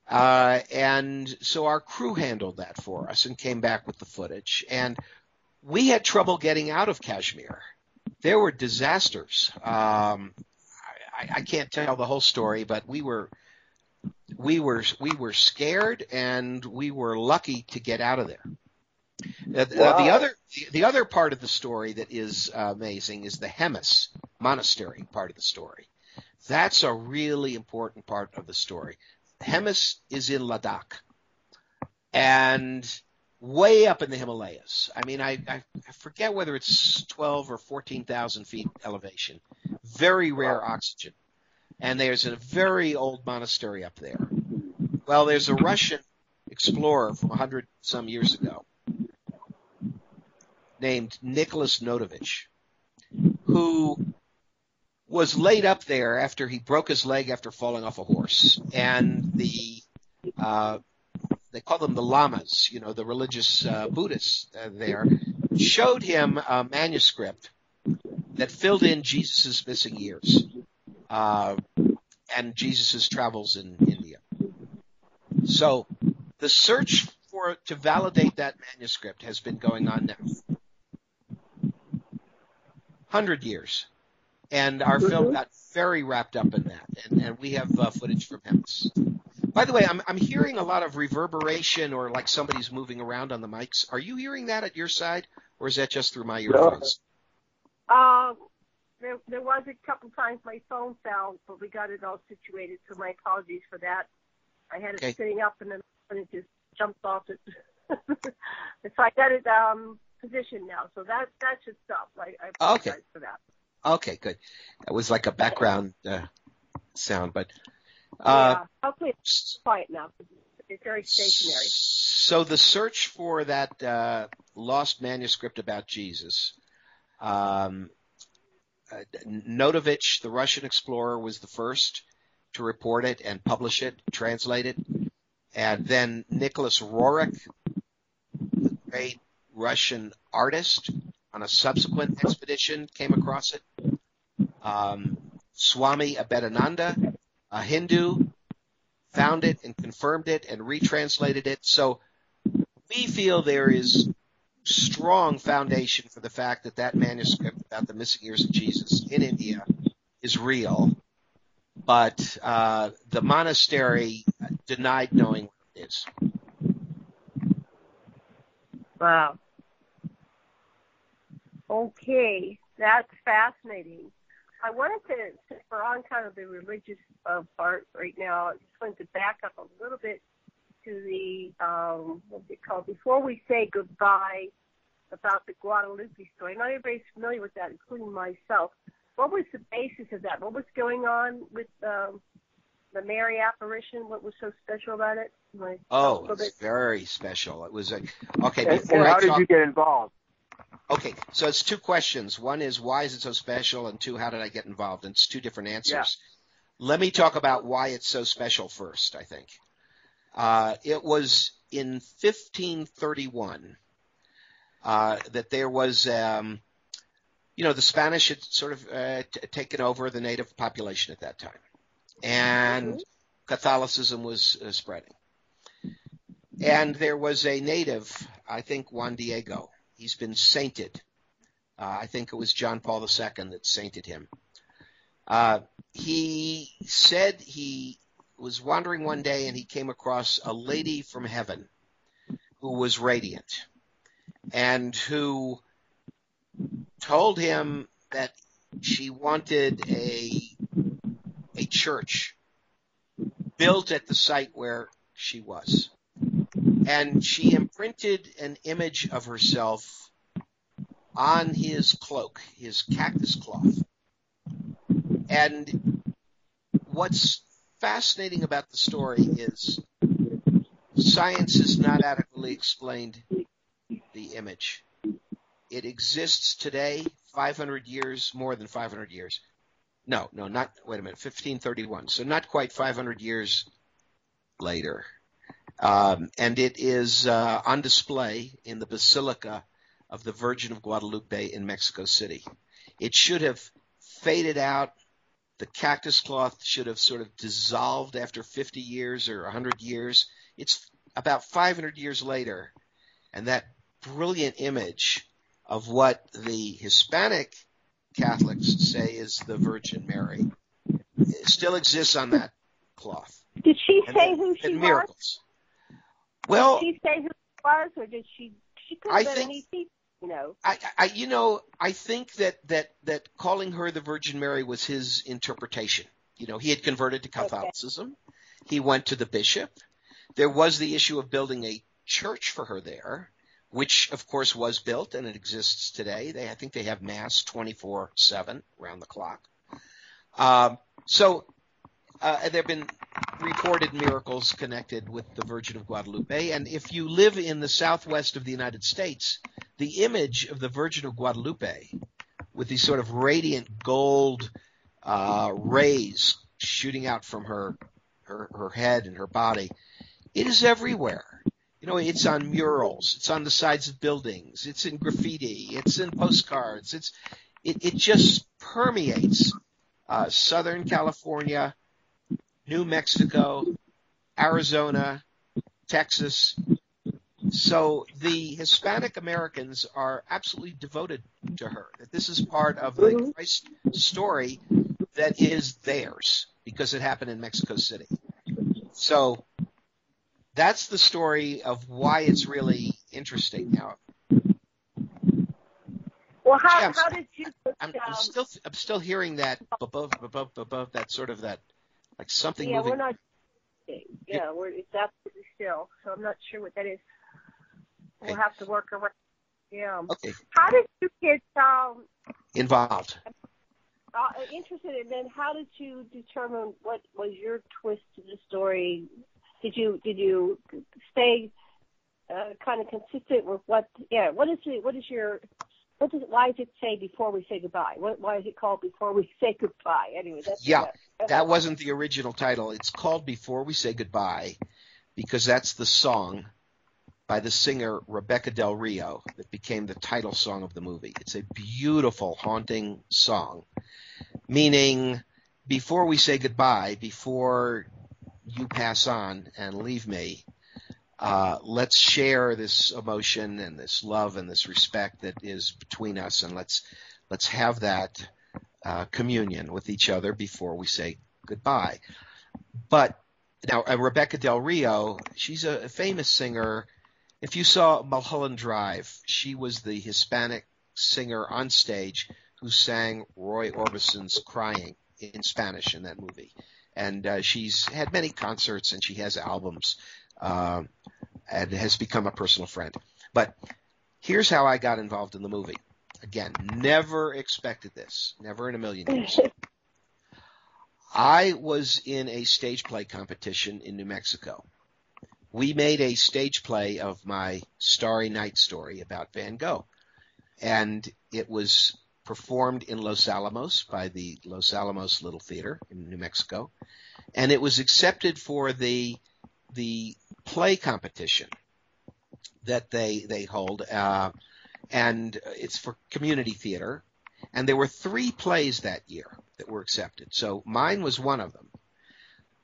and so our crew handled that for us and came back with the footage. And we had trouble getting out of Kashmir. There were disasters. I can't tell the whole story, but we were scared, and we were lucky to get out of there. Wow. The other part of the story that is amazing is the Hemis monastery part of the story. That's a really important part of the story. Hemis is in Ladakh, and way up in the Himalayas. I mean, I forget whether it's 12 or 14,000 feet elevation. Very rare oxygen. And there's a very old monastery up there. Well, there's a Russian explorer from 100-some years ago named Nicholas Notovich, who was laid up there after he broke his leg after falling off a horse. And they call them the lamas, the religious Buddhists there, showed him a manuscript that filled in Jesus' missing years and Jesus' travels in India. So the search to validate that manuscript has been going on now 100 years. And our film got very wrapped up in that, and we have footage from Hemis. By the way, I'm hearing a lot of reverberation, or like somebody's moving around on the mics. Are you hearing that at your side, or is that just through my earphones? There was a couple times my phone fell, but we got it all situated, so my apologies for that. I had it sitting up, and then it just jumped off it. So I got it positioned now, so that should stop. I apologize for that. Okay, good. That was like a background sound, but hopefully it's quiet now. It's very stationary. So the search for that lost manuscript about Jesus, Notovich, the Russian explorer, was the first to report it and publish it, translate it, and then Nicholas Roerich, the great Russian artist, on a subsequent expedition came across it. Swami Abhedananda, a Hindu, found it and confirmed it and retranslated it. So we feel there is strong foundation for the fact that that manuscript about the missing years of Jesus in India is real, but the monastery denied knowing what it is. Wow. Okay, that's fascinating. I wanted to, since we're on kind of the religious part right now, I just wanted to back up a little bit to the, what's it called, Before We Say Goodbye, about the Guadalupe story. Not everybody's familiar with that, including myself. What was the basis of that? What was going on with the Mary apparition? What was so special about it? Oh, it's very special. It was okay. And how did you get involved? Okay, so it's two questions. One is, why is it so special? And two, how did I get involved? And it's two different answers. Yeah. Let me talk about why it's so special first, I think. It was in 1531 that there was, the Spanish had sort of taken over the native population at that time. And Catholicism was spreading. And there was a native, I think Juan Diego. He's been sainted. I think it was John Paul II that sainted him. He said he was wandering one day and he came across a lady from heaven who was radiant and who told him that she wanted a church built at the site where she was. And she imprinted an image of herself on his cloak, his cactus cloth. And what's fascinating about the story is science has not adequately explained the image. It exists today, 500 years, more than 500 years. No, not, wait a minute, 1531. So not quite 500 years later. And it is on display in the Basilica of the Virgin of Guadalupe in Mexico City. It should have faded out. The cactus cloth should have sort of dissolved after 50 years or 100 years. It's about 500 years later, and that brilliant image of what the Hispanic Catholics say is the Virgin Mary still exists on that cloth. Did she say who she miracles. was? Well, did she say who she was, or did she? She could have been anything, I think that calling her the Virgin Mary was his interpretation. He had converted to Catholicism. Okay. He went to the bishop. There was the issue of building a church for her there, which of course was built and it exists today. I think they have mass 24/7 around the clock. There have been reported miracles connected with the Virgin of Guadalupe. And if you live in the southwest of the United States, the image of the Virgin of Guadalupe with these sort of radiant gold rays shooting out from her head and her body, it is everywhere. It's on murals. It's on the sides of buildings. It's in graffiti. It's in postcards. It just permeates Southern California, New Mexico, Arizona, Texas. So the Hispanic Americans are absolutely devoted to her. That this is part of the Christ story that is theirs because it happened in Mexico City. So that's the story of why it's really interesting now. Well, how did you? I'm still hearing that above that sort of that. Like something moving. We're not. Yeah, it's absolutely still. So I'm not sure what that is. We'll have to work around. Yeah. Okay. How did you get involved? Interested, and then how did you determine what was your twist to the story? Did you stay kind of consistent with what? Yeah. Why does it say Before We Say Goodbye? Why is it called Before We Say Goodbye? Anyway, that wasn't the original title. It's called Before We Say Goodbye because that's the song by the singer Rebecca Del Rio that became the title song of the movie. It's a beautiful, haunting song, meaning before we say goodbye, before you pass on and leave me, let's share this emotion and this love and this respect that is between us, and let's have that communion with each other before we say goodbye. But now, Rebecca Del Rio, she's a famous singer. If you saw Mulholland Drive, she was the Hispanic singer on stage who sang Roy Orbison's Crying in Spanish in that movie. And she's had many concerts, and she has albums, and has become a personal friend. But here's how I got involved in the movie. Again, never expected this, never in a million years. I was in a stage play competition in New Mexico. We made a stage play of my Starry Night story about Van Gogh, and it was performed in Los Alamos by the Los Alamos Little Theater in New Mexico, and it was accepted for the play competition that they hold, and it's for community theater, and there were 3 plays that year that were accepted. So mine was one of them.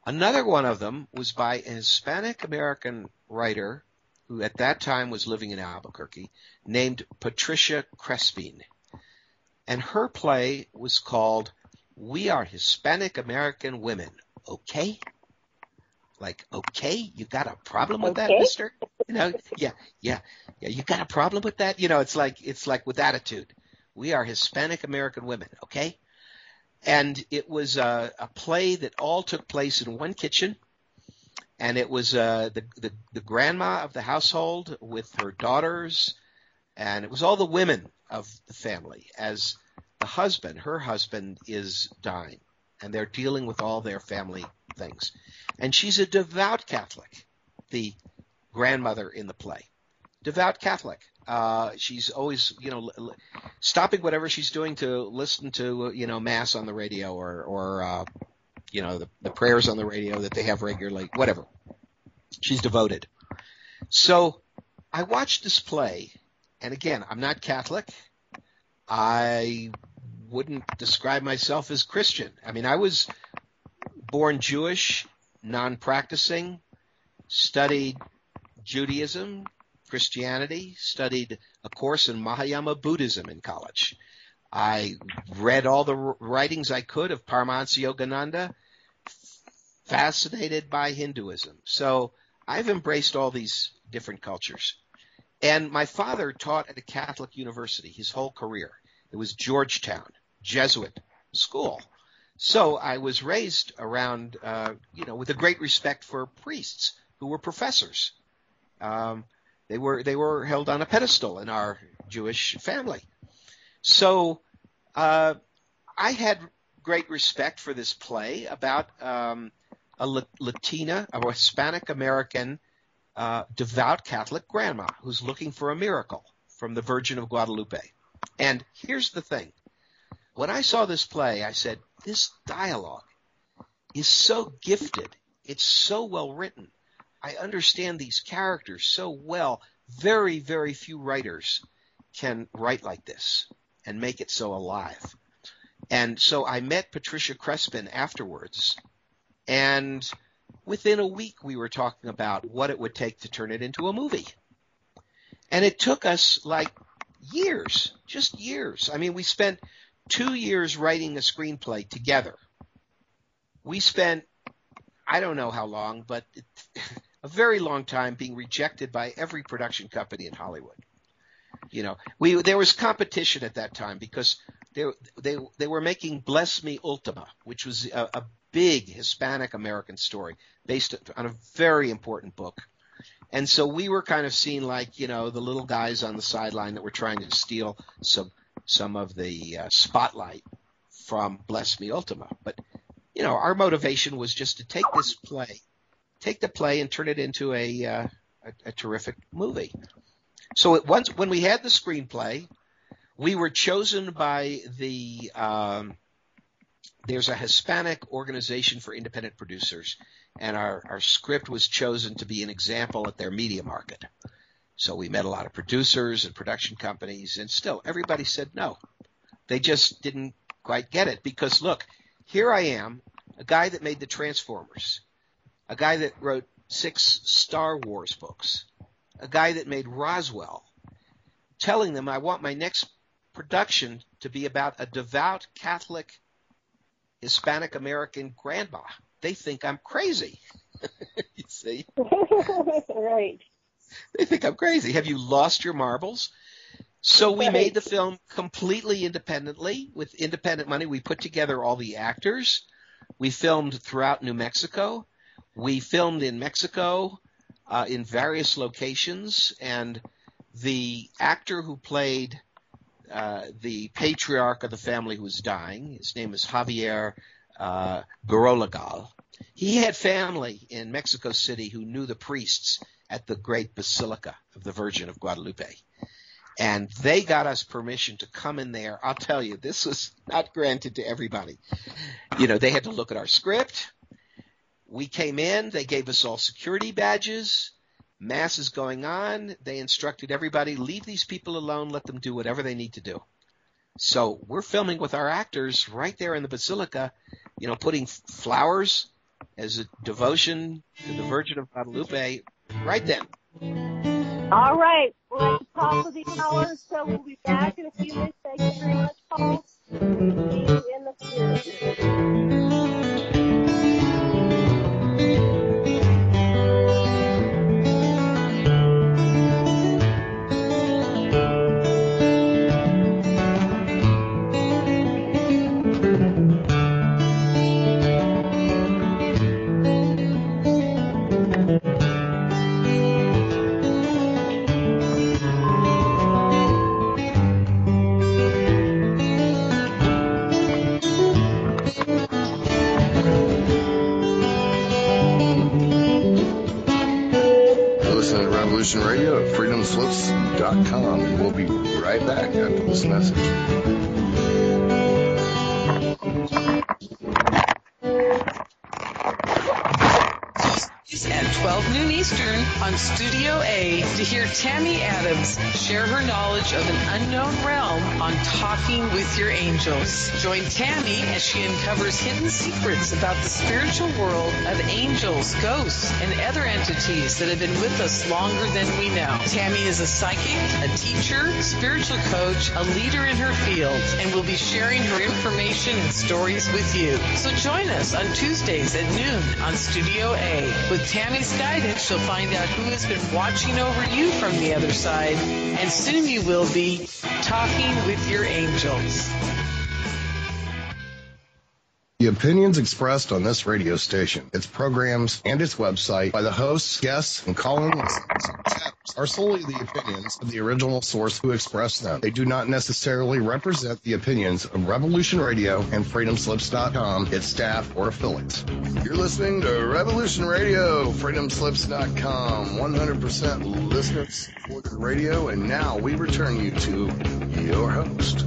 Another one of them was by a Hispanic American writer who at that time was living in Albuquerque named Patricia Crespin. And her play was called We Are Hispanic American Women, Okay? Like, okay, you got a problem with that, mister? You know, yeah, you got a problem with that? You know, it's like with attitude. We are Hispanic American women, okay? And it was a play that all took place in one kitchen, and it was the grandma of the household with her daughters, and it was all the women of the family as her husband is dying, and they're dealing with all their family things. And she's a devout Catholic, the grandmother in the play. Devout Catholic. She's always, stopping whatever she's doing to listen to, Mass on the radio or the prayers on the radio that they have regularly, whatever. She's devoted. So I watched this play, and again, I'm not Catholic. I wouldn't describe myself as Christian. I mean, I was born Jewish, non-practicing, studied Judaism, Christianity, studied a course in Mahayana Buddhism in college. I read all the writings I could of Paramahansa Yogananda, fascinated by Hinduism. So I've embraced all these different cultures. And my father taught at a Catholic university his whole career. It was Georgetown, Jesuit school. So I was raised around, with a great respect for priests who were professors. They were held on a pedestal in our Jewish family. So I had great respect for this play about a Latina, a Hispanic American devout Catholic grandma who's looking for a miracle from the Virgin of Guadalupe. And here's the thing. When I saw this play, I said, this dialogue is so gifted. It's so well written. I understand these characters so well. Very, very few writers can write like this and make it so alive. And so I met Patricia Crespin afterwards, and within a week we were talking about what it would take to turn it into a movie. And it took us like years, just years. I mean, we spent 2 years writing a screenplay together. We spent, I don't know how long, but a very long time being rejected by every production company in Hollywood. There was competition at that time because they were making Bless Me Ultima, which was a big Hispanic American story based on a very important book. And so we were kind of seen like, the little guys on the sideline that were trying to steal some of the spotlight from Bless Me Ultima. But, our motivation was just to take the play and turn it into a terrific movie. So when we had the screenplay, we were chosen by there's a Hispanic organization for independent producers, and our script was chosen to be an example at their media market. So we met a lot of producers and production companies, and still everybody said no. They just didn't quite get it because, look, here I am, a guy that made the Transformers, a guy that wrote 6 Star Wars books, a guy that made Roswell, telling them I want my next production to be about a devout Catholic Hispanic American grandma. They think I'm crazy. You see? Right. They think I'm crazy. Have you lost your marbles? So we made the film completely independently with independent money. We put together all the actors. We filmed throughout New Mexico. We filmed in Mexico in various locations. And the actor who played the patriarch of the family who was dying, his name is Javier Garolagal. He had family in Mexico City who knew the priests at the great Basilica of the Virgin of Guadalupe. And they got us permission to come in there. I'll tell you, this was not granted to everybody. You know, they had to look at our script. We came in. They gave us all security badges. Mass is going on. They instructed everybody, leave these people alone. Let them do whatever they need to do. So we're filming with our actors right there in the Basilica, you know, putting flowers as a devotion to the Virgin of Guadalupe right then. All right. We're at the top of the hour, so we'll be back in a few minutes. Thank you very much, Paul. See you in the future. Listen to Revolution Radio at freedomslips.com, and we'll be right back after this message. At 12 noon Eastern on Studio A to hear Tammy Adams share her knowledge of an unknown realm on Talking with Your Angels. Join Tammy as she uncovers hidden secrets about the spiritual world of angels, ghosts, and other entities that have been with us longer than we know. Tammy is a psychic, a teacher, spiritual coach, a leader in her field, and will be sharing her information and stories with you. So join us on Tuesdays at noon on Studio A. With Tammy's guidance, she'll find out who has been watching over you from the other side, and soon you will be talking with your angels. The opinions expressed on this radio station, its programs, and its website by the hosts, guests, and call-in listeners are solely the opinions of the original source who expressed them. They do not necessarily represent the opinions of Revolution Radio and freedomslips.com, its staff, or affiliates. You're listening to Revolution Radio, freedomslips.com, 100% listener-supported radio, and now we return you to your host.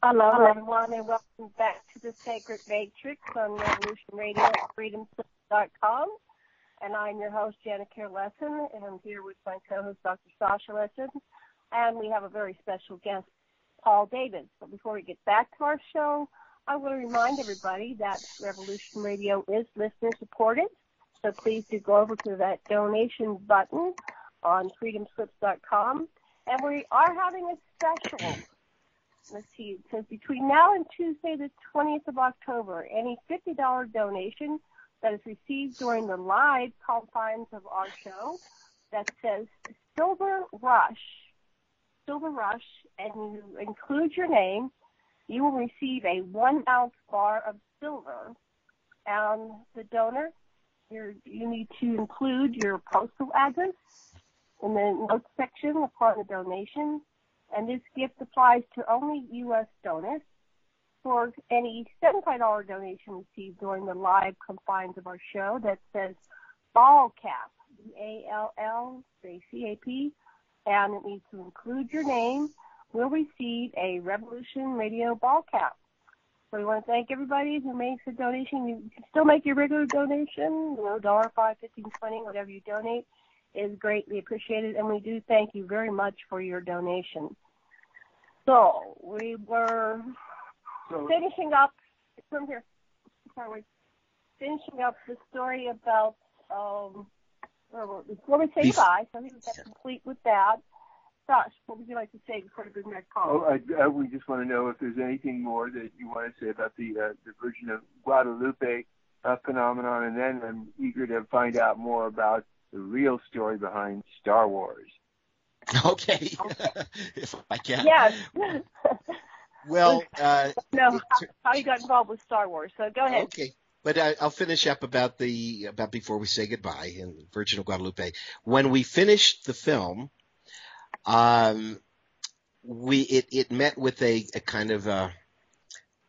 Hello, everyone, and welcome back to the Sacred Matrix on Revolution Radio at freedomslips.com. And I'm your host, Janet Lesson, and I'm here with my co-host, Dr. Sasha Lesson. And we have a very special guest, Paul Davis. But before we get back to our show, I want to remind everybody that Revolution Radio is listener-supported. So please do go over to that donation button on freedomslips.com. And we are having a special. Let's see, it says between now and Tuesday, the 20th of October, any $50 donation that is received during the live confines of our show that says Silver Rush, and you include your name, you will receive a 1-ounce bar of silver. And the donor, you need to include your postal address in the notes section upon the donation. And this gift applies to only U.S. donors. For any $75 donation received during the live confines of our show that says ball cap, B-A-L-L-C-A-P, and it needs to include your name, will receive a Revolution Radio ball cap. So we want to thank everybody who makes a donation. You can still make your regular donation, $1, $5, $15, $20, whatever you donate. is greatly appreciated, and we do thank you very much for your donation. So we were finishing up. Come here. Sorry, finishing up the story about. Before we say goodbye, so I think we got complete with that. Josh, what would you like to say before we bring that call? We just want to know if there's anything more that you want to say about the Virgin of Guadalupe phenomenon, and then I'm eager to find out more about the real story behind Star Wars. Okay, if I can. Yes. Well, how you got involved with Star Wars? So go ahead. Okay. But I'll finish up about before we say goodbye in Virgin of Guadalupe. When we finished the film, it met with a kind of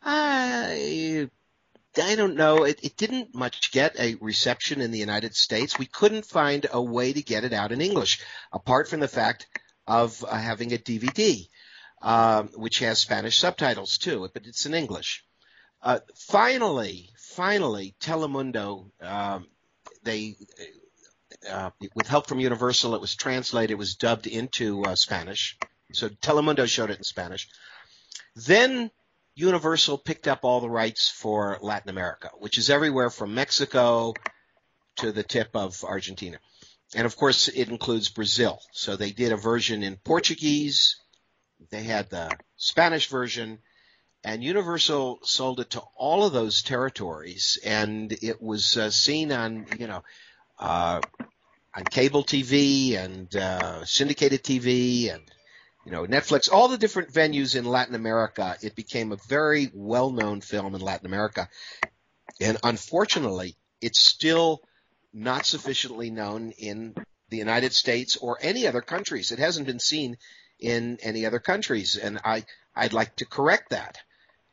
I don't know. It didn't much get a reception in the United States. We couldn't find a way to get it out in English, apart from the fact of having a DVD, which has Spanish subtitles too, but it's in English. Finally, Telemundo, with help from Universal, it was translated, it was dubbed into Spanish. So Telemundo showed it in Spanish. Then Universal picked up all the rights for Latin America, which is everywhere from Mexico to the tip of Argentina. And of course, it includes Brazil. So they did a version in Portuguese. They had the Spanish version. And Universal sold it to all of those territories, and it was seen on, on cable TV and syndicated TV and, Netflix, all the different venues in Latin America. It became a very well-known film in Latin America. And unfortunately, it's still not sufficiently known in the United States or any other countries. It hasn't been seen in any other countries, and I'd like to correct that.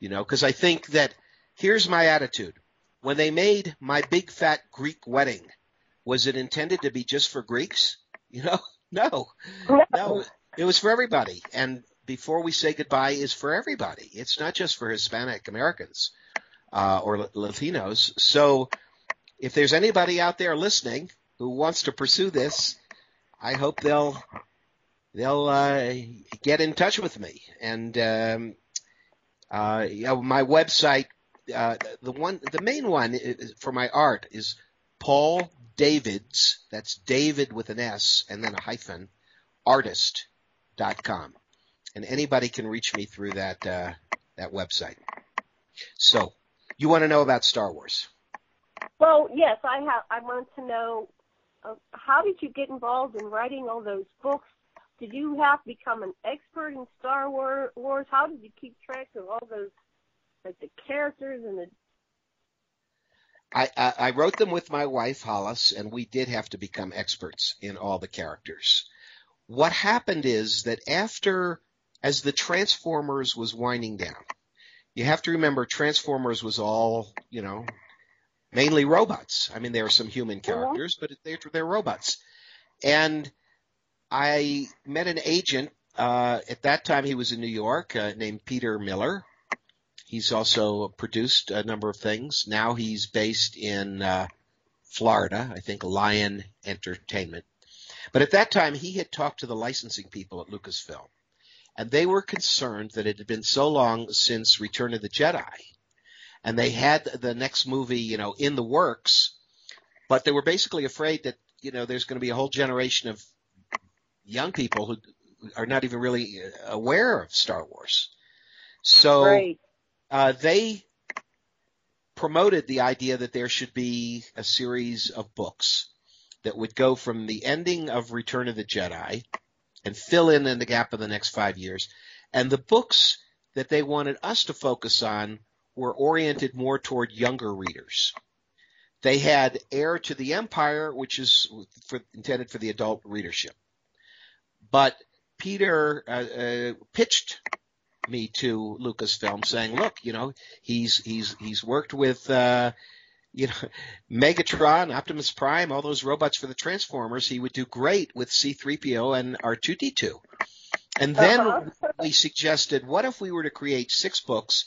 Because I think that here's my attitude. When they made My Big Fat Greek Wedding, was it intended to be just for Greeks? No. It was for everybody. And Before We Say Goodbye is for everybody. It's not just for Hispanic Americans or Latinos. So if there's anybody out there listening who wants to pursue this, I hope they'll get in touch with me. And my website, the main one for my art is Paul Davids. That's David with an S and then a hyphen, artist.com. And anybody can reach me through that website. So, you want to know about Star Wars? Well, yes, I want to know, how did you get involved in writing all those books? Did you have to become an expert in Star Wars? How did you keep track of all those, like the characters and the... I wrote them with my wife, Hollis, and we did have to become experts in all the characters. What happened is that as the Transformers was winding down, you have to remember Transformers was all, mainly robots. I mean, there are some human characters, but they're robots. And I met an agent. At that time, he was in New York, named Peter Miller. He's also produced a number of things. Now he's based in Florida, I think Lion Entertainment. But at that time, he had talked to the licensing people at Lucasfilm. And they were concerned that it had been so long since Return of the Jedi. And they had the next movie, in the works. But they were basically afraid that, there's going to be a whole generation of young people who are not even really aware of Star Wars. So Right. They promoted the idea that there should be a series of books that would go from the ending of Return of the Jedi and fill in the gap of the next 5 years. And the books that they wanted us to focus on were oriented more toward younger readers. They had Heir to the Empire, which is intended for the adult readership. But Peter pitched me to Lucasfilm saying, look, he's worked with Megatron, Optimus Prime, all those robots for the Transformers. He would do great with C-3PO and R2-D2. And then we suggested, what if we were to create 6 books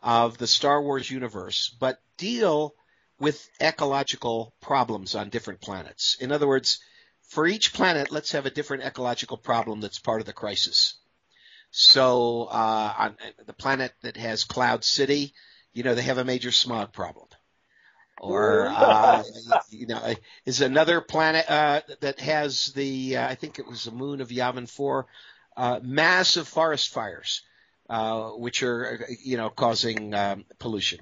of the Star Wars universe, but deal with ecological problems on different planets? In other words, for each planet, let's have a different ecological problem that's part of the crisis. So on the planet that has Cloud City, they have a major smog problem. Or, is another planet that has I think it was the moon of Yavin 4, massive forest fires, which are, causing pollution.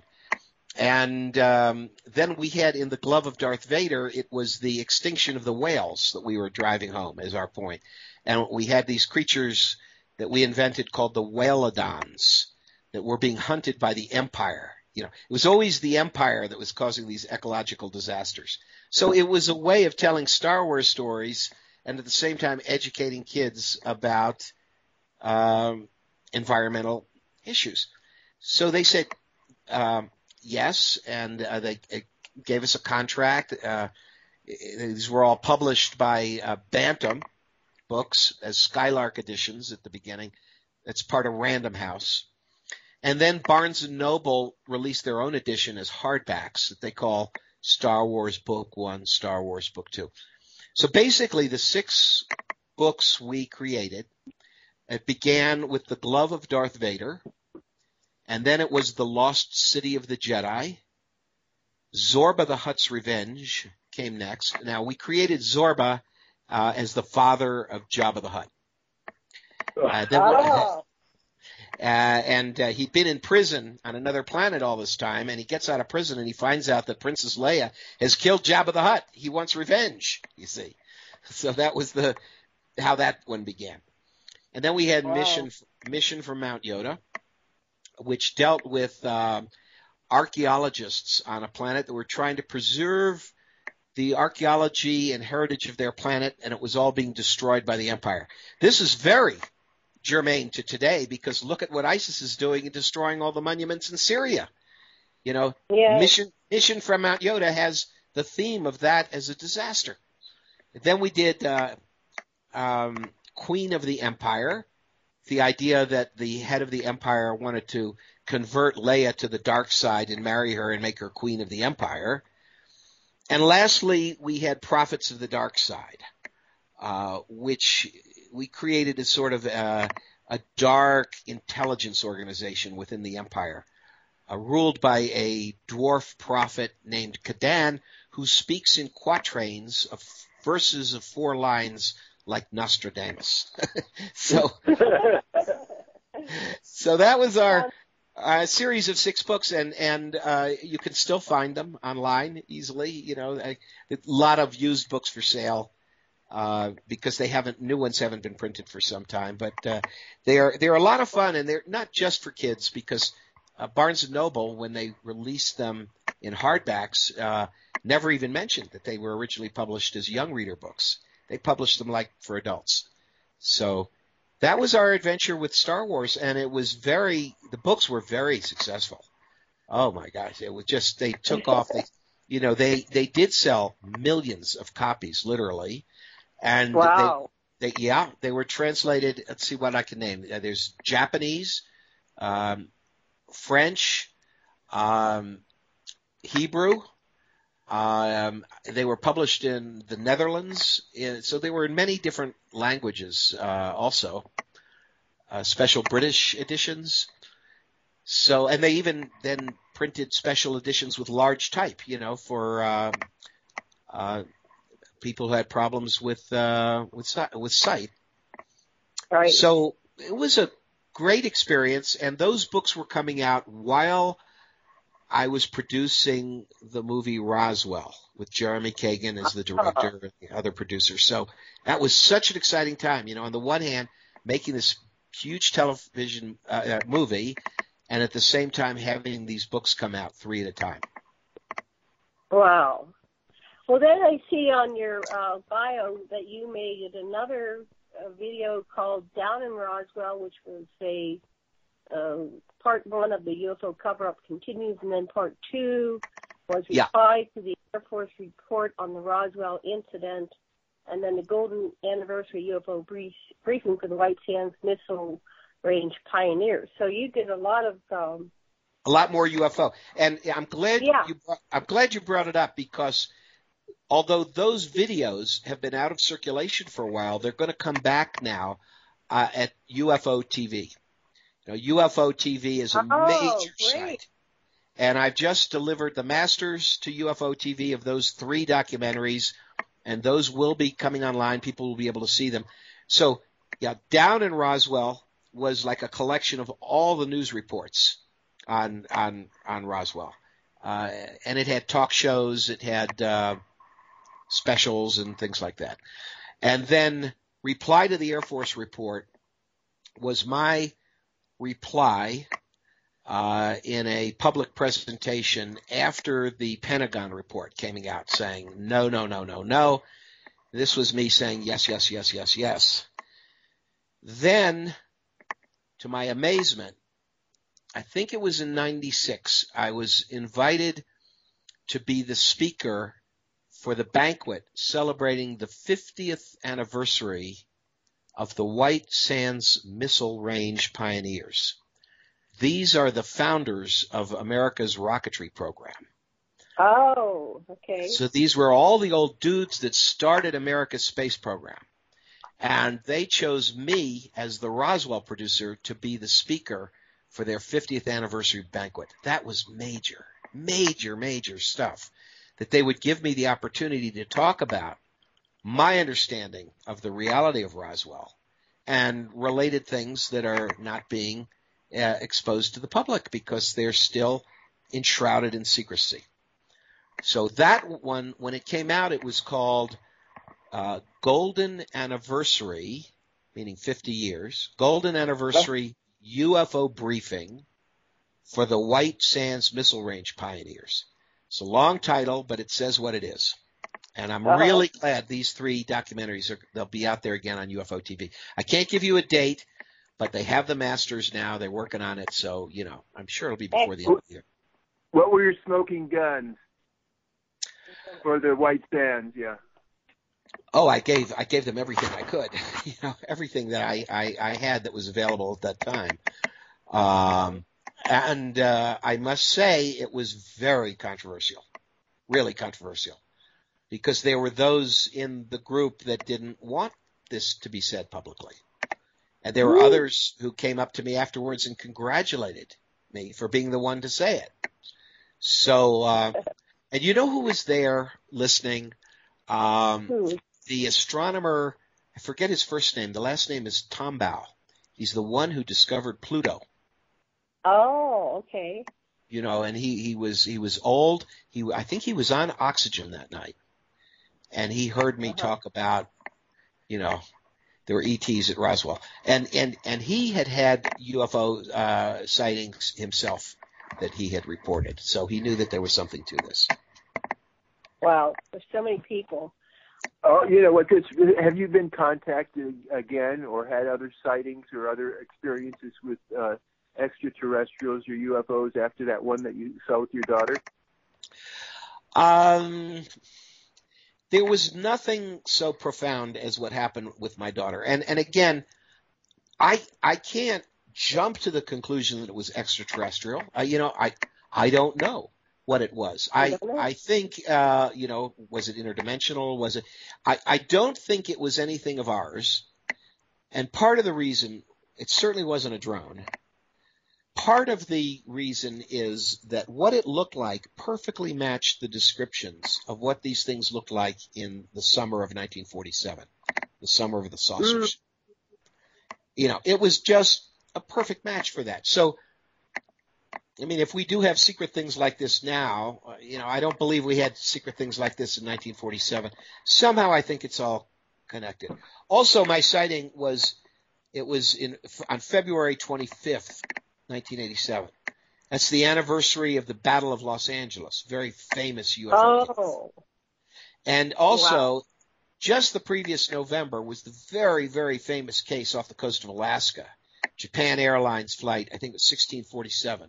And then we had in the glove of Darth Vader, it was the extinction of the whales that we were driving home as our point. And we had these creatures that we invented called the whalodons that were being hunted by the Empire. It was always the Empire that was causing these ecological disasters. So it was a way of telling Star Wars stories and at the same time educating kids about environmental issues. So they said yes, and they gave us a contract. These were all published by Bantam Books as Skylark editions at the beginning. It's part of Random House. And then Barnes & Noble released their own edition as hardbacks that they call Star Wars Book 1, Star Wars Book 2. So basically the 6 books we created, it began with The Glove of Darth Vader, and then it was The Lost City of the Jedi. Zorba the Hutt's Revenge came next. Now, we created Zorba as the father of Jabba the Hutt. And he'd been in prison on another planet all this time, and he gets out of prison and he finds out that Princess Leia has killed Jabba the Hutt. He wants revenge, you see. So that was how that one began. And then we had Mission from Mount Yoda, which dealt with archaeologists on a planet that were trying to preserve the archaeology and heritage of their planet, and it was all being destroyed by the Empire. This is very germane to today because look at what ISIS is doing in destroying all the monuments in Syria. Mission from Mount Yoda has the theme of that as a disaster. Then we did Queen of the Empire, the idea that the head of the Empire wanted to convert Leia to the dark side and marry her and make her Queen of the Empire. And lastly, we had Prophets of the Dark Side, which we created as sort of a dark intelligence organization within the Empire, ruled by a dwarf prophet named Kadan, who speaks in quatrains of verses of 4 lines like Nostradamus. So that was our series of 6 books, and you can still find them online easily. A lot of used books for sale because new ones haven't been printed for some time. But they're a lot of fun, and they're not just for kids because Barnes & Noble, when they released them in hardbacks, never even mentioned that they were originally published as young reader books. They published them like for adults. So that was our adventure with Star Wars, and it was the books were very successful. Oh my gosh, it was just, they took off. They did sell millions of copies, literally. And wow. They were translated. Let's see what I can name. There's Japanese, French, Hebrew. They were published in the Netherlands, so they were in many different languages also, special British editions. So, and they even then printed special editions with large type, for people who had problems with sight. Right. So it was a great experience, and those books were coming out while I was producing the movie Roswell with Jeremy Kagan as the director and the other producers. So that was such an exciting time. On the one hand, making this huge television movie, and at the same time having these books come out 3 at a time. Wow. Well, then I see on your bio that you made another video called Down in Roswell, which was a part 1 of the UFO cover-up continues, and then part 2 was reply to the Air Force report on the Roswell incident, and then the Golden Anniversary UFO briefing for the White Sands Missile Range Pioneers. So you did a lot more UFO, and I'm glad you brought it up because although those videos have been out of circulation for a while, they're going to come back now at UFO TV. UFO TV is a major site. And I've just delivered the masters to UFO TV of those 3 documentaries, and those will be coming online. People will be able to see them. So, yeah, Down in Roswell was like a collection of all the news reports on Roswell. And it had talk shows, it had specials and things like that. And then Reply to the Air Force Report was my reply in a public presentation after the Pentagon report came out saying, no, no, no, no, no. This was me saying yes, yes, yes, yes, yes. Then, to my amazement, I think it was in 96, I was invited to be the speaker for the banquet celebrating the 50th anniversary of the White Sands Missile Range Pioneers. These are the founders of America's rocketry program. Oh, okay. So these were all the old dudes that started America's space program. And they chose me as the Roswell producer to be the speaker for their 50th anniversary banquet. That was major, major, major stuff, that they would give me the opportunity to talk about my understanding of the reality of Roswell and related things that are not being exposed to the public because they're still enshrouded in secrecy. So that one, when it came out, it was called Golden Anniversary, meaning 50 years, Golden Anniversary UFO Briefing for the White Sands Missile Range Pioneers. It's a long title, but it says what it is. And I'm really glad these 3 documentaries, they'll be out there again on UFO TV. I can't give you a date, but they have the masters now. They're working on it. So, I'm sure it'll be before the end of the year. What were your smoking guns for the White Sands? Yeah. Oh, I gave them everything I could, everything that I had that was available at that time. And I must say it was very controversial, really controversial, because there were those in the group that didn't want this to be said publicly. And there were others who came up to me afterwards and congratulated me for being the one to say it. So, and you know who was there listening? The astronomer, I forget his first name. The last name is Tombaugh. He's the one who discovered Pluto. Oh, okay. And he was old. I think he was on oxygen that night. And he heard me talk about, there were ETs at Roswell. And he had UFO sightings himself that he had reported. So he knew that there was something to this. Wow, there's so many people. Oh, have you been contacted again or had other sightings or other experiences with extraterrestrials or UFOs after that one that you saw with your daughter? There was nothing so profound as what happened with my daughter. And again, I can't jump to the conclusion that it was extraterrestrial. I don't know what it was. I think, was it interdimensional? Was it? I don't think it was anything of ours. And part of the reason, it certainly wasn't a drone. Part of the reason is that what it looked like perfectly matched the descriptions of what these things looked like in the summer of 1947, the summer of the saucers. It was just a perfect match for that. So, if we do have secret things like this now, I don't believe we had secret things like this in 1947. Somehow I think it's all connected. Also, my sighting was on February 25th, 1987. That's the anniversary of the Battle of Los Angeles, very famous UFO case. And also, just the previous November was the very, very famous case off the coast of Alaska, Japan Airlines flight, I think it was 1647,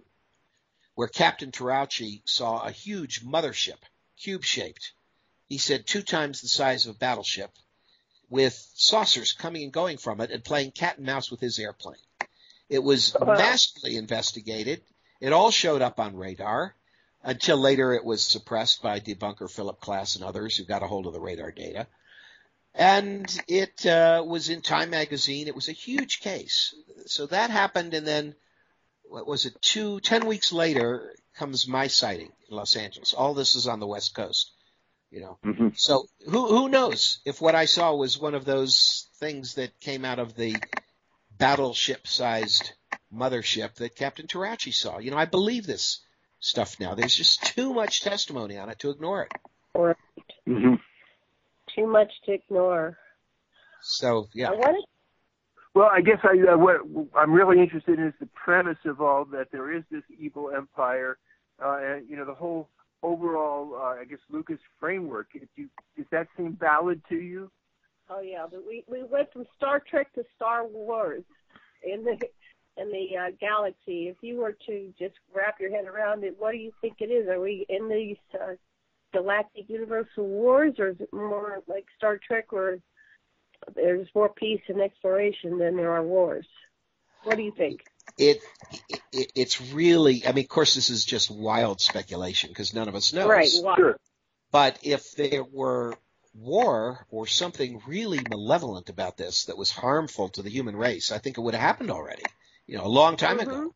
where Captain Terauchi saw a huge mothership, cube-shaped. He said 2 times the size of a battleship, with saucers coming and going from it and playing cat and mouse with his airplane. It was massively investigated. It all showed up on radar. until later it was suppressed by debunker Philip Klass and others who got a hold of the radar data. And it was in Time magazine. It was a huge case. So that happened, and then, 10 weeks later comes my sighting in Los Angeles. All this is on the West Coast, Mm-hmm. So who knows if what I saw was one of those things that came out of the battleship-sized mothership that Captain Tarachi saw. I believe this stuff now. There's just too much testimony on it to ignore it. Right. Mm-hmm. Too much to ignore. So, yeah. Well, I guess what I'm really interested in is the premise of all that. There is this evil empire, and the whole overall, I guess, Lucas framework. Does that seem valid to you? Oh yeah, but we went from Star Trek to Star Wars in the galaxy. If you were to just wrap your head around it, what do you think it is? Are we in these galactic universal wars, or is it more like Star Trek, where there's more peace and exploration than there are wars? What do you think? It's really, of course, this is just wild speculation because none of us knows. Right. Sure. But if there were war or something really malevolent about this that was harmful to the human race, I think it would have happened already, a long time ago.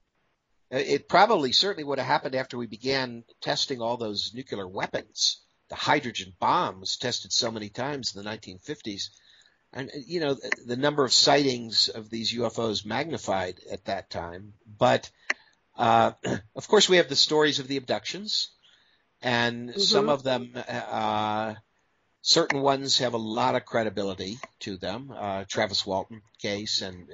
It probably certainly would have happened after we began testing all those nuclear weapons. The hydrogen bomb was tested so many times in the 1950s. And, the number of sightings of these UFOs magnified at that time. But, of course, we have the stories of the abductions. And some of them, certain ones have a lot of credibility to them. Travis Walton case and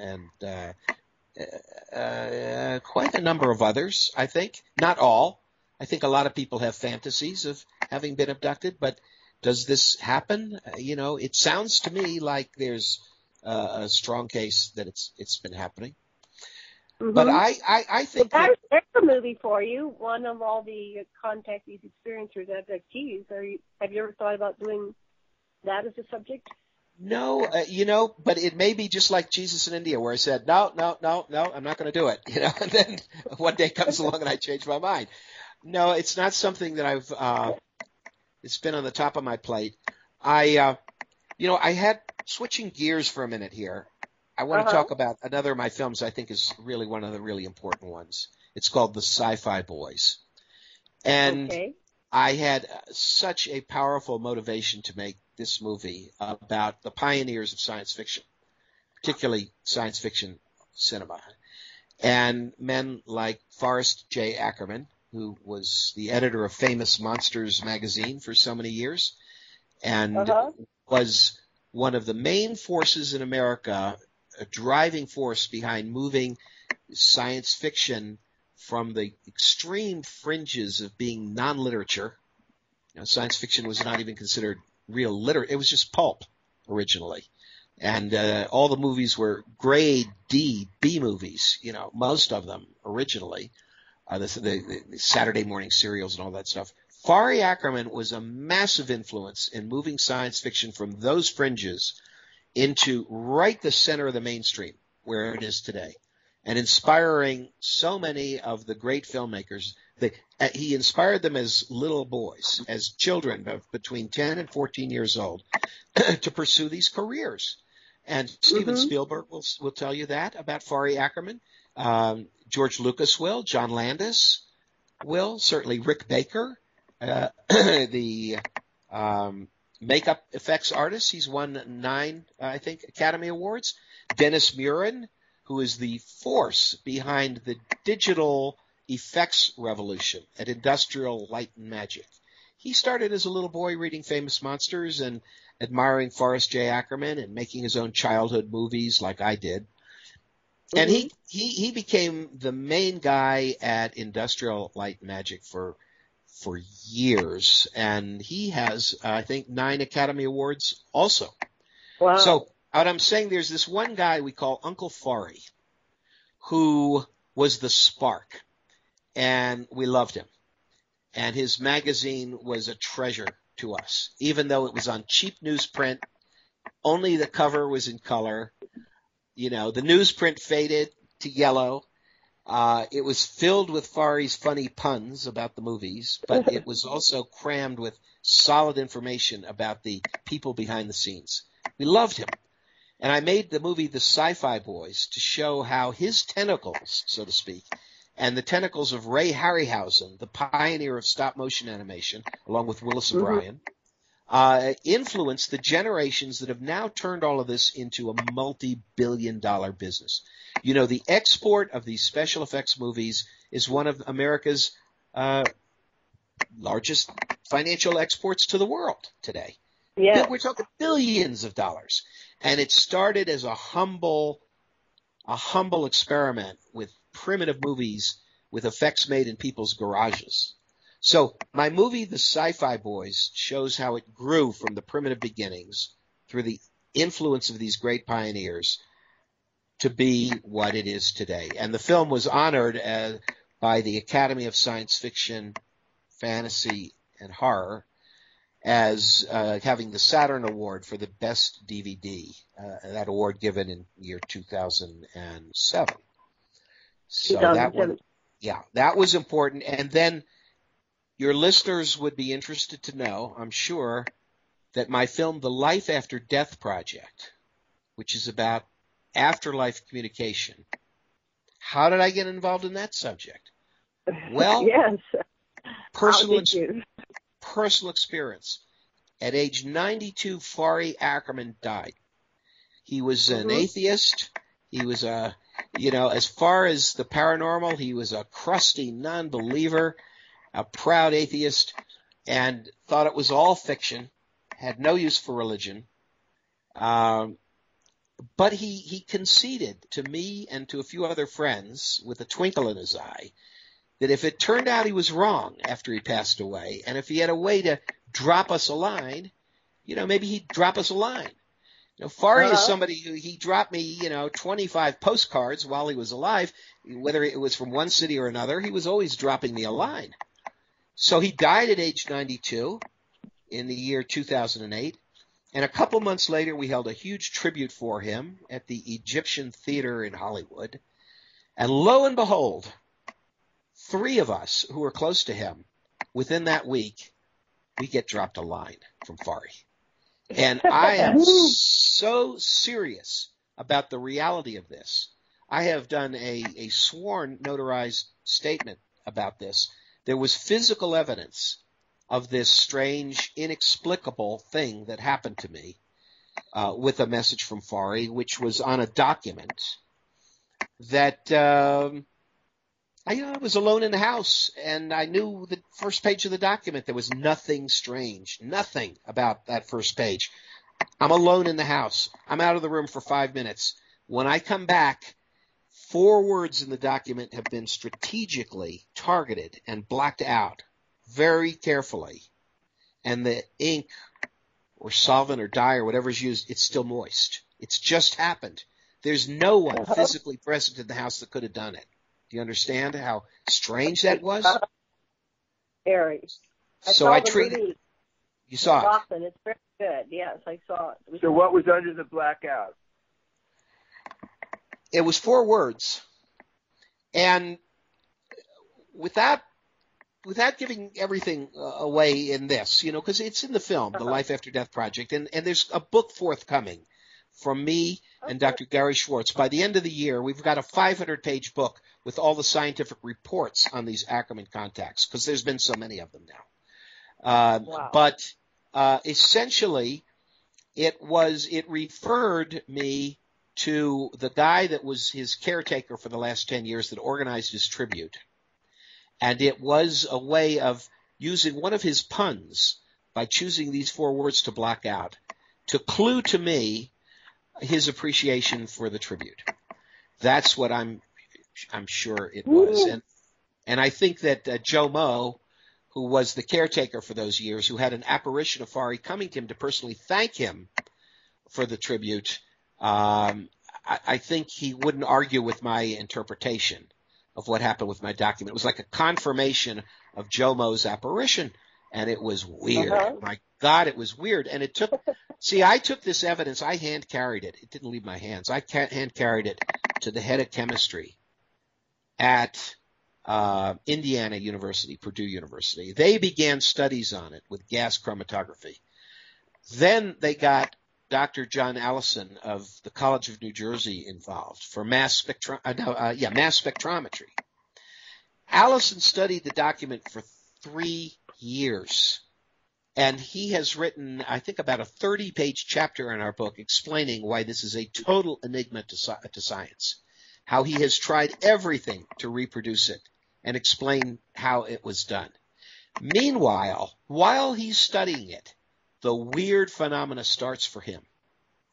quite a number of others, I think. Not all. I think a lot of people have fantasies of having been abducted, but does this happen? It sounds to me like there's a strong case that it's been happening. Mm-hmm. But I think there's a movie for you. One of all the contactees, experiencers, abductees. Have you ever thought about doing that as a subject? No, but it may be just like Jesus in India, where I said, no, I'm not going to do it. And then one day comes along and I change my mind. No, it's not something that I've. It's been on the top of my plate. I had switching gears for a minute here. I want to talk about another of my films I think is really one of the really important ones. It's called The Sci-Fi Boys. And I had such a powerful motivation to make this movie about the pioneers of science fiction, particularly science fiction cinema. And men like Forrest J. Ackerman, who was the editor of Famous Monsters magazine for so many years, and was one of the main forces in America, a driving force behind moving science fiction from the extreme fringes of being non-literature. Science fiction was not even considered real literature. It was just pulp originally. And all the movies were grade D, B movies, most of them originally. The Saturday morning serials and all that stuff. Fari Ackerman was a massive influence in moving science fiction from those fringes into right the center of the mainstream, where it is today, and inspiring so many of the great filmmakers. He inspired them as little boys, as children of between 10 and 14 years old, to pursue these careers. And Steven Spielberg will tell you that about Fari Ackerman. George Lucas will, John Landis will, certainly Rick Baker, the makeup effects artist. He's won 9, I think, Academy Awards. Dennis Muren, who is the force behind the digital effects revolution at Industrial Light and Magic. He started as a little boy reading Famous Monsters and admiring Forrest J. Ackerman and making his own childhood movies like I did. And he became the main guy at Industrial Light and Magic for years. And he has, I think, 9 Academy Awards also. Wow. So what I'm saying, there's this one guy we call Uncle Fari, who was the spark. And we loved him. And his magazine was a treasure to us, even though it was on cheap newsprint. Only the cover was in color. The newsprint faded to yellow. It was filled with Fari's funny puns about the movies, but it was also crammed with solid information about the people behind the scenes. We loved him. And I made the movie The Sci-Fi Boys to show how his tentacles, so to speak, and the tentacles of Ray Harryhausen, the pioneer of stop-motion animation, along with Willis O'Brien, influenced the generations that have now turned all of this into a multi-billion-dollar business. You know, the export of these special effects movies is one of America's largest financial exports to the world today. Yeah. We're talking billions of dollars. And it started as a humble experiment with primitive movies with effects made in people's garages. So my movie, The Sci-Fi Boys, shows how it grew from the primitive beginnings through the influence of these great pioneers to be what it is today. And the film was honored by the Academy of Science Fiction, Fantasy, and Horror as having the Saturn Award for the best DVD, that award given in year 2007. So that was important. And then your listeners would be interested to know, I'm sure, that my film, The Life After Death Project, which is about afterlife communication. How did I get involved in that subject? Well, yes. personal experience. At age 92, Fari Ackerman died. He was an atheist. He was as far as the paranormal, he was a crusty non-believer, a proud atheist, and thought it was all fiction, had no use for religion. But he conceded to me and to a few other friends with a twinkle in his eye that if it turned out he was wrong after he passed away, and if he had a way to drop us a line, maybe he'd drop us a line. Fari is somebody who he dropped me, 25 postcards while he was alive, whether it was from one city or another. He was always dropping me a line. So he died at age 92 in the year 2008. And a couple months later, we held a huge tribute for him at the Egyptian Theater in Hollywood. And lo and behold, 3 of us who were close to him, within that week, we get dropped a line from Fari. And I am so serious about the reality of this. I have done a sworn notarized statement about this. There was physical evidence of this strange, inexplicable thing that happened to me with a message from Fari, which was on a document that I was alone in the house, and I knew the first page of the document. There was nothing strange, nothing about that first page. I'm alone in the house. I'm out of the room for 5 minutes. When I come back, 4 words in the document have been strategically targeted and blocked out very carefully. And the ink or solvent or dye or whatever is used, it's still moist. It's just happened. There's no one physically present in the house that could have done it. Do you understand how strange that was? Very. So I treated. You saw it. Often. It's very good. Yes, I saw it. So what was under the blackout? It was 4 words, and without giving everything away in this, because it's in the film, The Life After Death Project, and there's a book forthcoming from me and Dr. Gary Schwartz. By the end of the year, we've got a 500-page book with all the scientific reports on these Ackerman contacts, because there's been so many of them now. Wow. But essentially, it referred me to the guy that was his caretaker for the last 10 years that organized his tribute. And it was a way of using one of his puns by choosing these 4 words to block out to clue to me his appreciation for the tribute. That's what I'm sure it was. And I think that Joe Moe, who was the caretaker for those years, who had an apparition of Fari coming to him to personally thank him for the tribute, I think he wouldn't argue with my interpretation of what happened with my document. It was like a confirmation of Joe Moe's apparition, and it was weird. My God, it was weird. And it took – I took this evidence. I hand-carried it. It didn't leave my hands. I hand-carried it to the head of chemistry at Indiana University, Purdue University. They began studies on it with gas chromatography. Then they got Dr. John Allison of the College of New Jersey involved for mass spectrometry. Allison studied the document for 3 years, and he has written, I think, about a 30-page chapter in our book explaining why this is a total enigma to science, how he has tried everything to reproduce it and explain how it was done. Meanwhile, while he's studying it, the weird phenomena starts for him.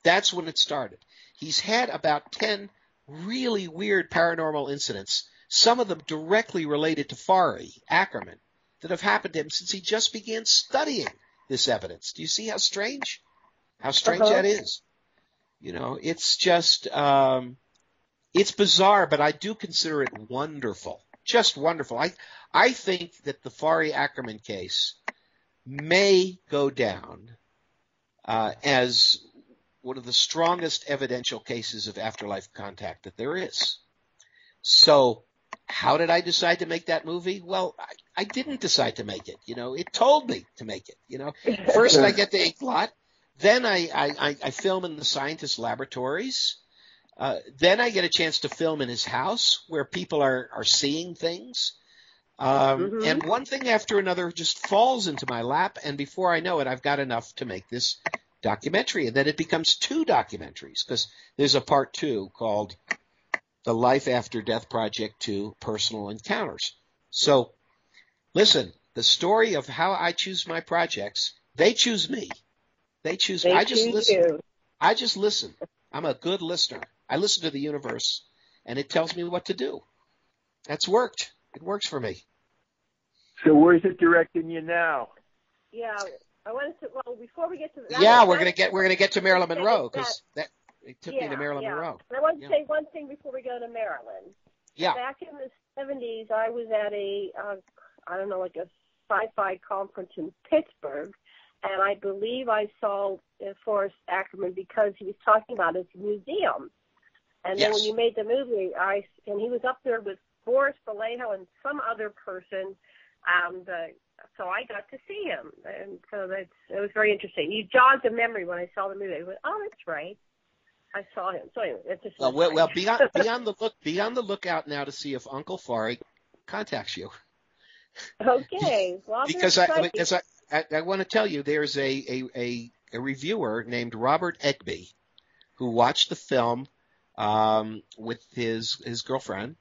That's when it started. He's had about 10 really weird paranormal incidents, some of them directly related to Fari, Ackerman, that have happened to him since he just began studying this evidence. Do you see how strange? How strange that is? You know, it's just, it's bizarre, but I do consider it wonderful. Just wonderful. I think that the Fari Ackerman case may go down as one of the strongest evidential cases of afterlife contact that there is. So how did I decide to make that movie? Well, I didn't decide to make it. You know, it told me to make it. You know, first I get the ink blot, then I film in the scientist's laboratories. Then I get a chance to film in his house where people are seeing things. And one thing after another just falls into my lap, and before I know it, I've got enough to make this documentary. And then it becomes 2 documentaries, because there's a part 2 called The Life After Death Project 2 Personal Encounters. So, listen, the story of how I choose my projects, they choose me. They choose me. I just listen. You. I just listen. I'm a good listener. I listen to the universe, and it tells me what to do. That's worked. It works for me. So where's it directing you now? Yeah, I wanted to. Well, before we get to that, Yeah, we're gonna get to Marilyn Monroe, because it took me to Marilyn Monroe. And I want to say one thing before we go to Marilyn. Yeah. Back in the 70s, I was at a like a sci-fi conference in Pittsburgh, and I believe I saw Forrest Ackerman because he was talking about his museum. And then when you made the movie, and he was up there with Boris Vallejo and some other person, so I got to see him, and so it was very interesting. You jogged a memory when I saw the movie. I went, oh, that's right, I saw him. So anyway, it's just well, be on the lookout now to see if Uncle Fari contacts you. Okay, well, because I want to tell you, there's a reviewer named Robert Egby who watched the film with his girlfriend.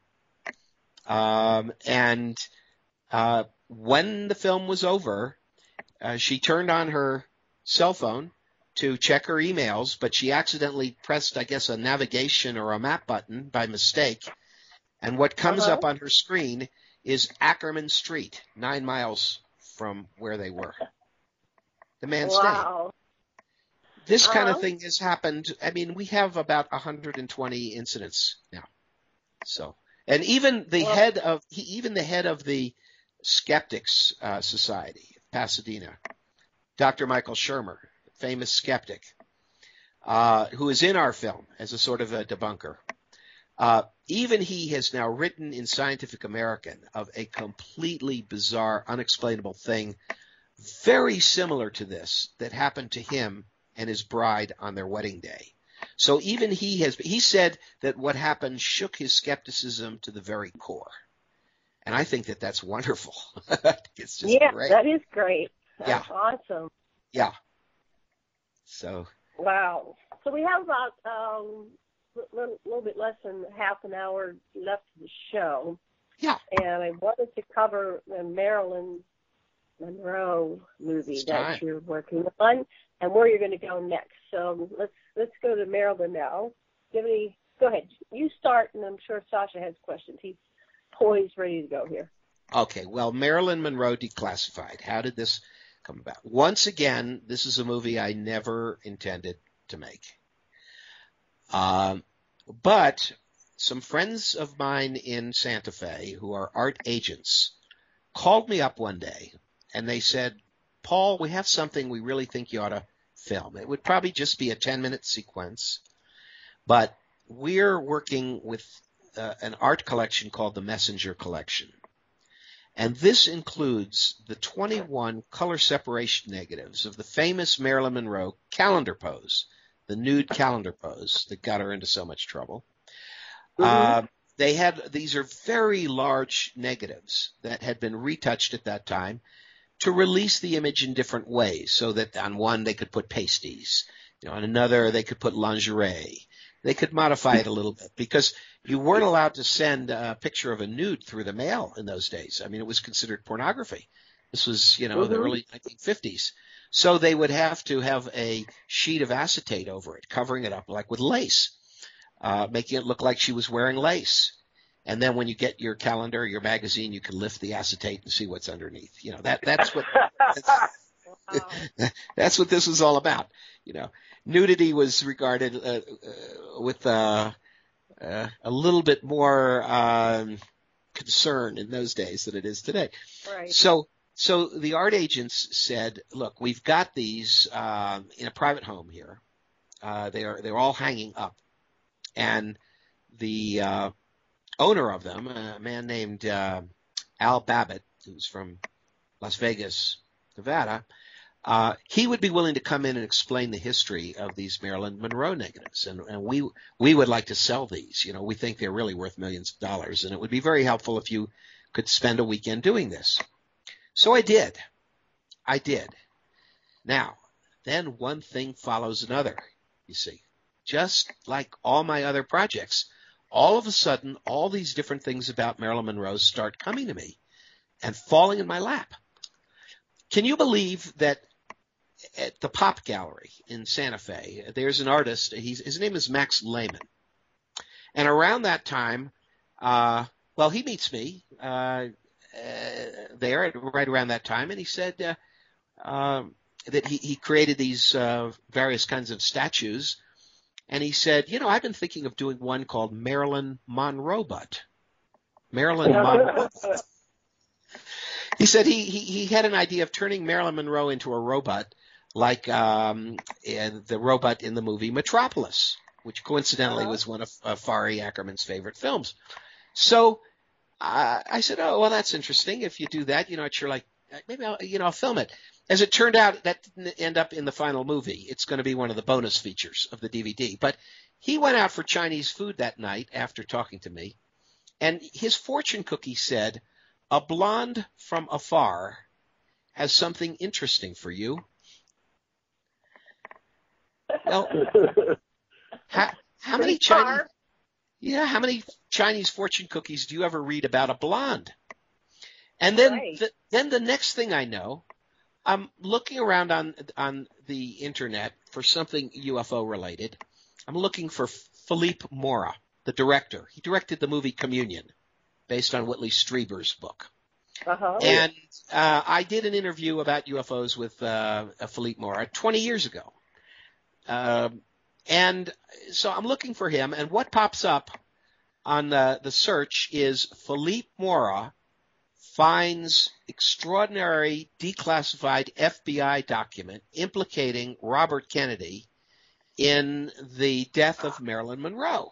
And when the film was over, she turned on her cell phone to check her emails, but she accidentally pressed, I guess, a navigation or a map button by mistake. And what comes up on her screen is Ackerman Street, 9 miles from where they were. The man stayed. This kind of thing has happened. I mean, we have about 120 incidents now. So, and even the head of the Skeptics Society, Pasadena, Dr. Michael Shermer, famous skeptic, who is in our film as a sort of a debunker. Even he has now written in Scientific American of a completely bizarre, unexplainable thing, very similar to this, that happened to him and his bride on their wedding day. So even he said that what happened shook his skepticism to the very core. And I think that that's wonderful. It's just great. That is great. That's awesome. Yeah. So. Wow. So we have about a little bit less than half an hour left of the show. Yeah. And I wanted to cover the Marilyn Monroe movie that you're working on, and where you're going to go next. So let's go to Marilyn now. Go ahead. You start, and I'm sure Sasha has questions. He's poised, ready to go here. Okay. Well, Marilyn Monroe Declassified. How did this come about? Once again, this is a movie I never intended to make. But some friends of mine in Santa Fe who are art agents called me up one day, and they said, Paul, we have something we really think you ought to film. It would probably just be a 10-minute sequence, but we're working with an art collection called the Messenger Collection. And this includes the 21 color separation negatives of the famous Marilyn Monroe calendar pose, the nude calendar pose that got her into so much trouble. These are very large negatives that had been retouched at that time to release the image in different ways, so that on one they could put pasties, on another they could put lingerie. They could modify it a little bit because you weren't allowed to send a picture of a nude through the mail in those days. I mean, it was considered pornography. This was, the early 1950s. So they would have to have a sheet of acetate over it, covering it up like with lace, making it look like she was wearing lace. And then when you get your calendar, your magazine, you can lift the acetate and see what's underneath. That's what that's what this was all about. Nudity was regarded with a little bit more concern in those days than it is today. Right. So the art agents said, "Look, we've got these in a private home here. They're all hanging up, and the owner of them, a man named Al Babbitt, who's from Las Vegas, Nevada." He would be willing to come in and explain the history of these Marilyn Monroe negatives, and we would like to sell these. We think they're really worth millions of dollars, and it would be very helpful if you could spend a weekend doing this. So I did. Now, then one thing follows another, you see. Just like all my other projects, all of a sudden, all these different things about Marilyn Monroe start coming to me and falling in my lap. Can you believe that at the Pop Gallery in Santa Fe, there's an artist, his name is Max Lehman. And around that time, he meets me there right around that time, and he said that he created these various kinds of statues. And he said, I've been thinking of doing one called Marilyn-Monroe butt. Marilyn-Monroe butt. He said he had an idea of turning Marilyn Monroe into a robot, like the robot in the movie Metropolis, which coincidentally was one of Fari Ackerman's favorite films. So I said, "Oh, well, that's interesting. If you do that, I'd sure like maybe I'll film it." As it turned out, that didn't end up in the final movie. It's going to be one of the bonus features of the DVD. But he went out for Chinese food that night after talking to me, and his fortune cookie said, "A blonde from afar has something interesting for you." Well, how many Chinese fortune cookies do you ever read about a blonde? And then then the next thing I know, I'm looking around on the internet for something UFO related. I'm looking for Philippe Mora, the director. He directed the movie Communion, based on Whitley Strieber's book. And I did an interview about UFOs with Philippe Mora 20 years ago. And so I'm looking for him, and what pops up on the search is Philippe Mora finds extraordinary declassified FBI document implicating Robert Kennedy in the death of Marilyn Monroe.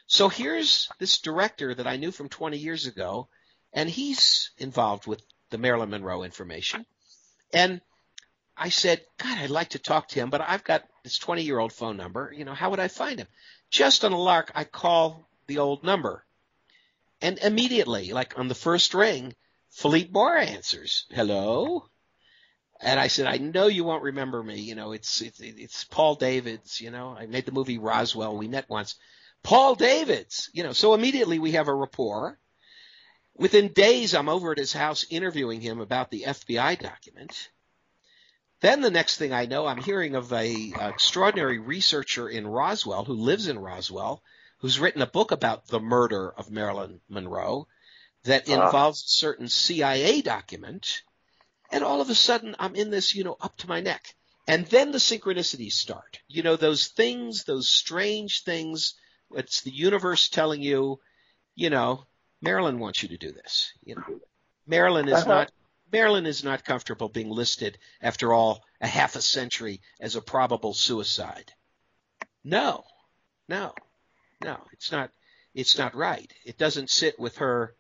So here's this director that I knew from 20 years ago, and he's involved with the Marilyn Monroe information. And I said, God, I'd like to talk to him, but I've got this 20-year-old phone number. How would I find him? Just on a lark, I call the old number. And immediately, like on the first ring, Philippe Mora answers. Hello? And I said, I know you won't remember me. It's Paul Davids. I made the movie Roswell. We met once. Paul Davids. So immediately we have a rapport. Within days, I'm over at his house interviewing him about the FBI document. Then the next thing I know, I'm hearing of a extraordinary researcher in Roswell who lives in Roswell, who's written a book about the murder of Marilyn Monroe that involves a certain CIA document. And all of a sudden, I'm in this, up to my neck. And then the synchronicities start. Those things, those strange things. It's the universe telling you, Marilyn wants you to do this. Marilyn is not comfortable being listed, after all, a half a century as a probable suicide. No, it's not. it's not right. It doesn't sit with her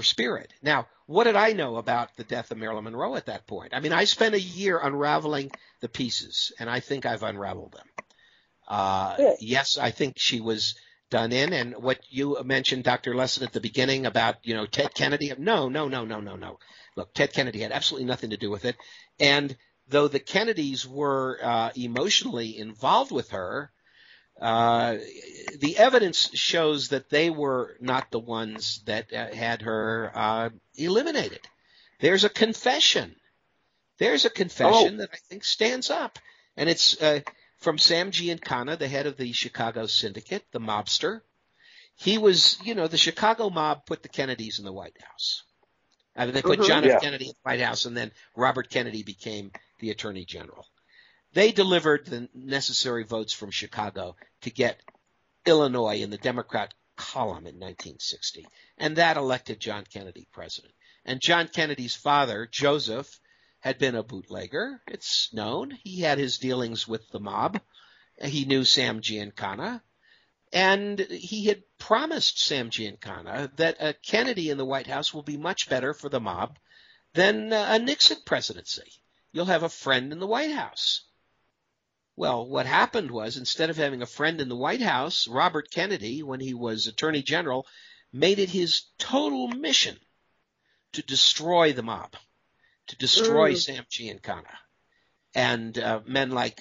spirit. Now, what did I know about the death of Marilyn Monroe at that point? I mean, I spent a year unraveling the pieces, and I think I've unraveled them. Yes, I think she was done in, and what you mentioned, Dr. Lesson, at the beginning about, Ted Kennedy. No. Look, Ted Kennedy had absolutely nothing to do with it. And though the Kennedys were emotionally involved with her, the evidence shows that they were not the ones that had her eliminated. There's a confession. That I think stands up. And it's from Sam Giancana, the head of the Chicago Syndicate, the mobster. He was, the Chicago mob put the Kennedys in the White House. I mean, they put John F. Kennedy in the White House, and then Robert Kennedy became the Attorney General. They delivered the necessary votes from Chicago to get Illinois in the Democrat column in 1960, and that elected John Kennedy president. And John Kennedy's father, Joseph, had been a bootlegger. It's known. He had his dealings with the mob. He knew Sam Giancana, and he had promised Sam Giancana that a Kennedy in the White House will be much better for the mob than a Nixon presidency. You'll have a friend in the White House. Well, what happened was, instead of having a friend in the White House, Robert Kennedy, when he was Attorney General, made it his total mission to destroy the mob, to destroy Sam Giancana, and men like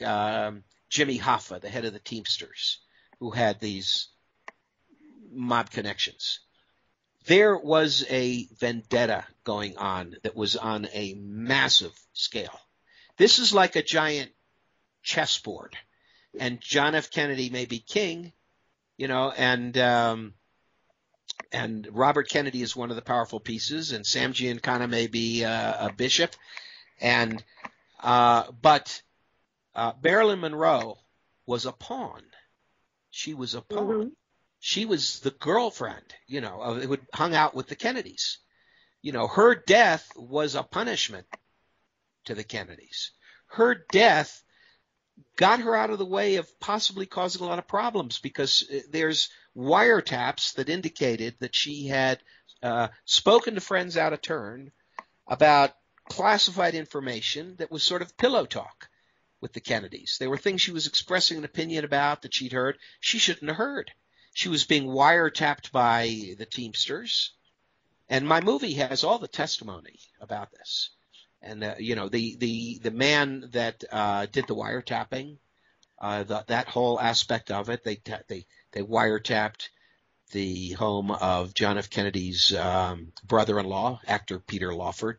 Jimmy Hoffa, the head of the Teamsters, who had these mob connections. There was a vendetta going on that was on a massive scale. This is like a giant chessboard, and John F. Kennedy may be king, and Robert Kennedy is one of the powerful pieces, and Sam Giancana may be a bishop, but Marilyn Monroe was a pawn. She was a pawn. Mm-hmm. She was the girlfriend, who hung out with the Kennedys. Her death was a punishment to the Kennedys. Her death got her out of the way of possibly causing a lot of problems, because there's wiretaps that indicated that she had spoken to friends out of turn about classified information that was sort of pillow talk with the Kennedys. There were things she was expressing an opinion about that she'd heard she shouldn't have heard. She was being wiretapped by the Teamsters, and my movie has all the testimony about this. And the man that did the wiretapping, that whole aspect of it, they wiretapped the home of John F. Kennedy's brother-in-law, actor Peter Lawford,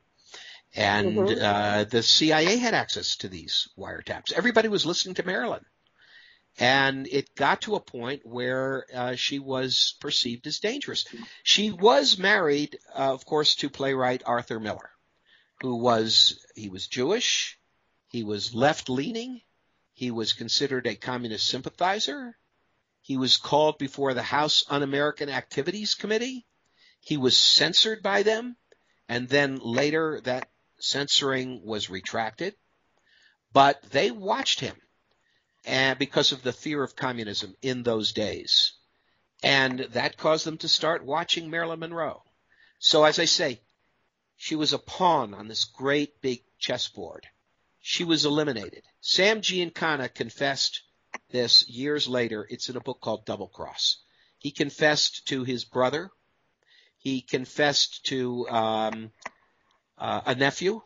and the CIA had access to these wiretaps. Everybody was listening to Marilyn, and it got to a point where she was perceived as dangerous. She was married, of course, to playwright Arthur Miller. He was Jewish, he was left-leaning, he was considered a communist sympathizer, he was called before the House Un-American Activities Committee, he was censored by them, and then later that censoring was retracted, but they watched him because of the fear of communism in those days, and that caused them to start watching Marilyn Monroe. So as I say, she was a pawn on this great big chessboard. She was eliminated. Sam Giancana confessed this years later. It's in a book called Double Cross. He confessed to his brother. He confessed to a nephew.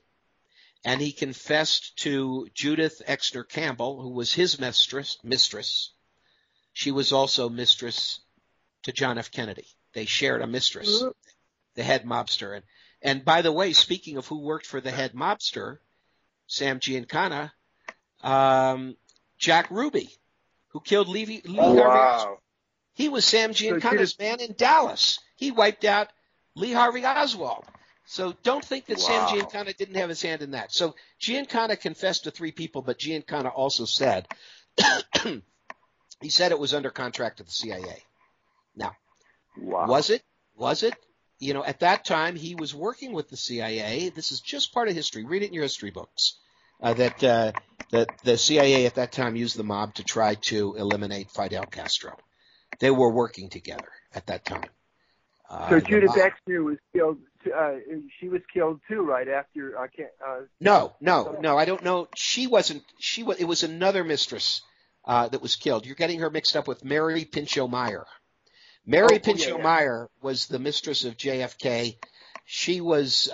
And he confessed to Judith Exner Campbell, who was his mistress. She was also mistress to John F. Kennedy. They shared a mistress, the head mobster. And by the way, speaking of who worked for the head mobster, Sam Giancana, Jack Ruby, who killed Lee Harvey Oswald. He was Sam Giancana's man in Dallas. He wiped out Lee Harvey Oswald. So don't think that Sam Giancana didn't have his hand in that. So Giancana confessed to 3 people, but Giancana also said, he said it was under contract to the CIA. Now, was it? At that time, he was working with the CIA. This is just part of history. Read it in your history books. That the CIA at that time used the mob to try to eliminate Fidel Castro. They were working together. at that time. So Judith Exner was killed. She was killed too, right after. No. I don't know. She wasn't. It was another mistress that was killed. You're getting her mixed up with Mary Pinchot Meyer. Mary Pinchot Meyer was the mistress of JFK. She was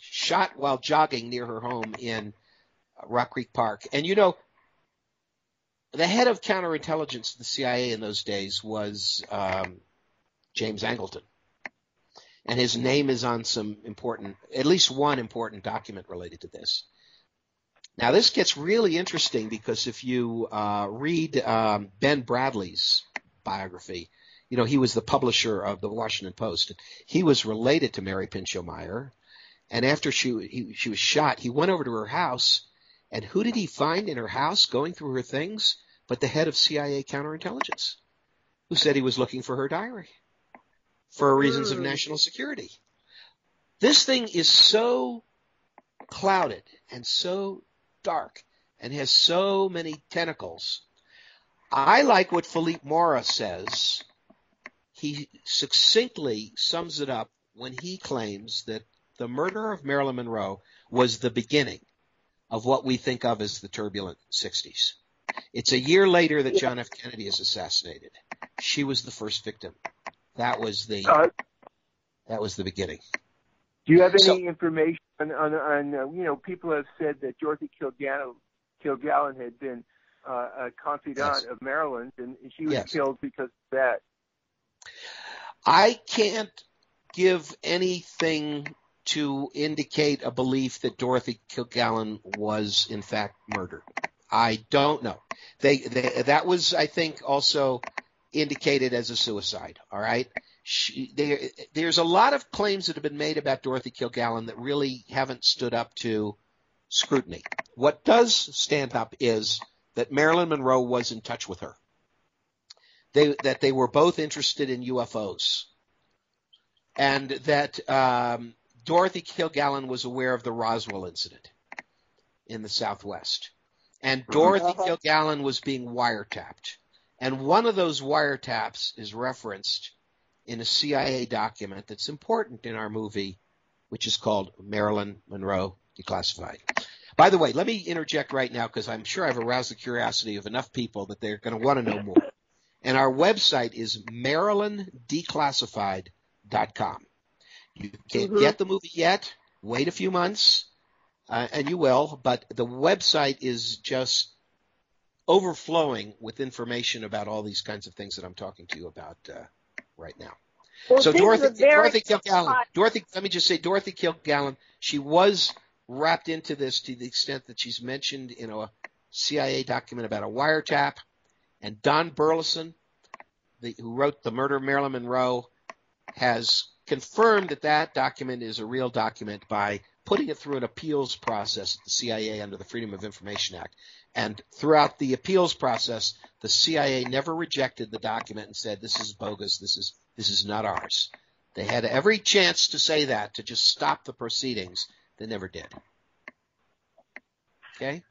shot while jogging near her home in Rock Creek Park. And you know, the head of counterintelligence of the CIA in those days was James Angleton. And his name is on at least one important document related to this. Now, this gets really interesting because if you read Ben Bradley's biography, you know, he was the publisher of the Washington Post. He was related to Mary Pinchot Meyer. And after she was shot, he went over to her house. And who did he find in her house going through her things but the head of CIA counterintelligence, who said he was looking for her diary for reasons of national security. This thing is so clouded and so dark and has so many tentacles. I like what Philippe Mora says. He succinctly sums it up when he claims that the murder of Marilyn Monroe was the beginning of what we think of as the turbulent 60s. It's a year later that John F. Kennedy is assassinated. She was the first victim. That was the beginning. Do you have any information on you know, people have said that Dorothy Kilgallen had been a confidant of Marilyn's, and she was killed because of that. I can't give anything to indicate a belief that Dorothy Kilgallen was in fact murdered. I don't know. That was, I think, also indicated as a suicide. All right. There's a lot of claims that have been made about Dorothy Kilgallen that really haven't stood up to scrutiny. What does stand up is that Marilyn Monroe was in touch with her. That they were both interested in UFOs, and that Dorothy Kilgallen was aware of the Roswell incident in the Southwest. And Dorothy Kilgallen was being wiretapped. And one of those wiretaps is referenced in a CIA document that's important in our movie, which is called Marilyn Monroe Declassified. By the way, let me interject right now because I'm sure I've aroused the curiosity of enough people that they're going to want to know more. And our website is marylandeclassified.com. You can't get the movie yet. Wait a few months, and you will. But the website is just overflowing with information about all these kinds of things that I'm talking to you about right now. Well, so Dorothy Kilgallen, let me just say, Dorothy Kilgallen, she was wrapped into this to the extent that she's mentioned in a CIA document about a wiretap. And Don Burleson, who wrote The Murder of Marilyn Monroe, has confirmed that that document is a real document by putting it through an appeals process at the CIA under the Freedom of Information Act. And throughout the appeals process, the CIA never rejected the document and said, this is bogus, this is not ours. They had every chance to say that, to just stop the proceedings. They never did. Okay?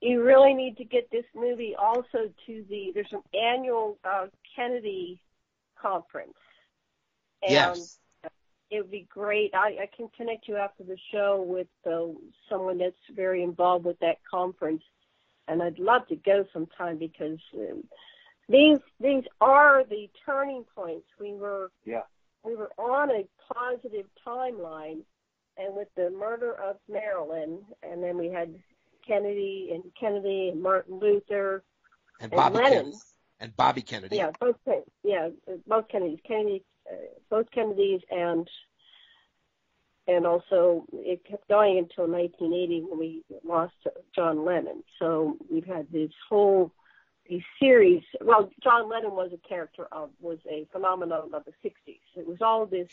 You really need to get this movie also to there's an annual Kennedy conference. And yes. It would be great. I can connect you after the show with someone that's very involved with that conference. And I'd love to go sometime because these are the turning points. We were on a positive timeline, and with the murder of Marilyn, and then we had Kennedy and Martin Luther and Bobby Lennon. Kennedy. And Bobby Kennedy. Yeah, both Kennedys. Both Kennedys, and also it kept going until 1980 when we lost John Lennon. So we've had these series. Well, John Lennon was a phenomenon of the 60s. It was all this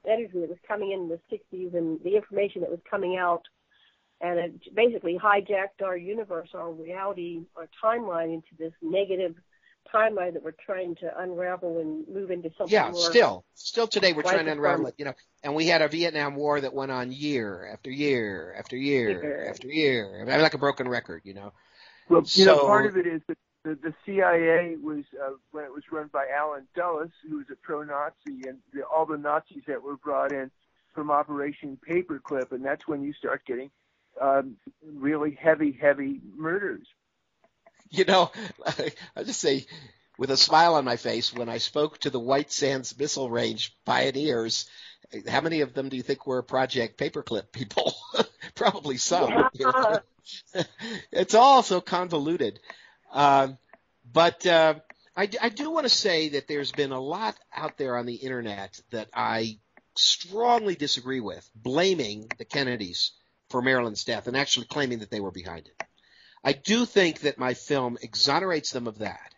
energy that was coming in the 60s and the information that was coming out, and it basically hijacked our universe, our reality, our timeline into this negative timeline that we're trying to unravel and move into something more. Yeah, still today we're trying to unravel it, and we had a Vietnam War that went on year after year after year after year. I mean, like a broken record, Well, part of it is that the CIA was when it was run by Allen Dulles, who was a pro-Nazi, and all the Nazis that were brought in from Operation Paperclip, and that's when you start getting really heavy murders. You know, I'll just say, with a smile on my face, when I spoke to the White Sands Missile Range pioneers, how many of them do you think were Project Paperclip people? Probably some. Yeah. It's all so convoluted. But I do want to say that there's been a lot out there on the internet that I strongly disagree with, blaming the Kennedys for Marilyn's death and actually claiming that they were behind it. I do think that my film exonerates them of that.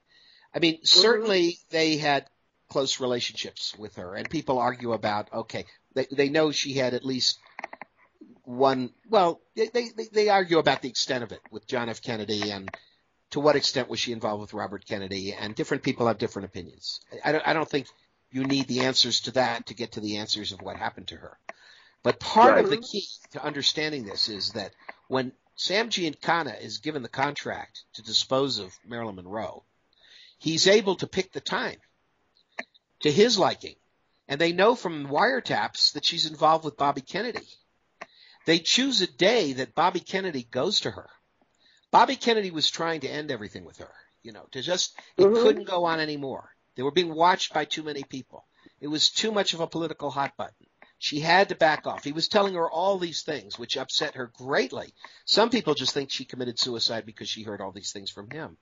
I mean, certainly they had close relationships with her, and people argue about, okay, they know she had at least one, well, they argue about the extent of it with John F. Kennedy and to what extent was she involved with Robert Kennedy, and different people have different opinions. I don't think you need the answers to that to get to the answers of what happened to her. But part of the key to understanding this is that when Sam Giancana is given the contract to dispose of Marilyn Monroe, he's able to pick the time to his liking. And they know from wiretaps that she's involved with Bobby Kennedy. They choose a day that Bobby Kennedy goes to her. Bobby Kennedy was trying to end everything with her, to just, it couldn't go on anymore. They were being watched by too many people. It was too much of a political hot button. She had to back off. He was telling her all these things, which upset her greatly. Some people just think she committed suicide because she heard all these things from him.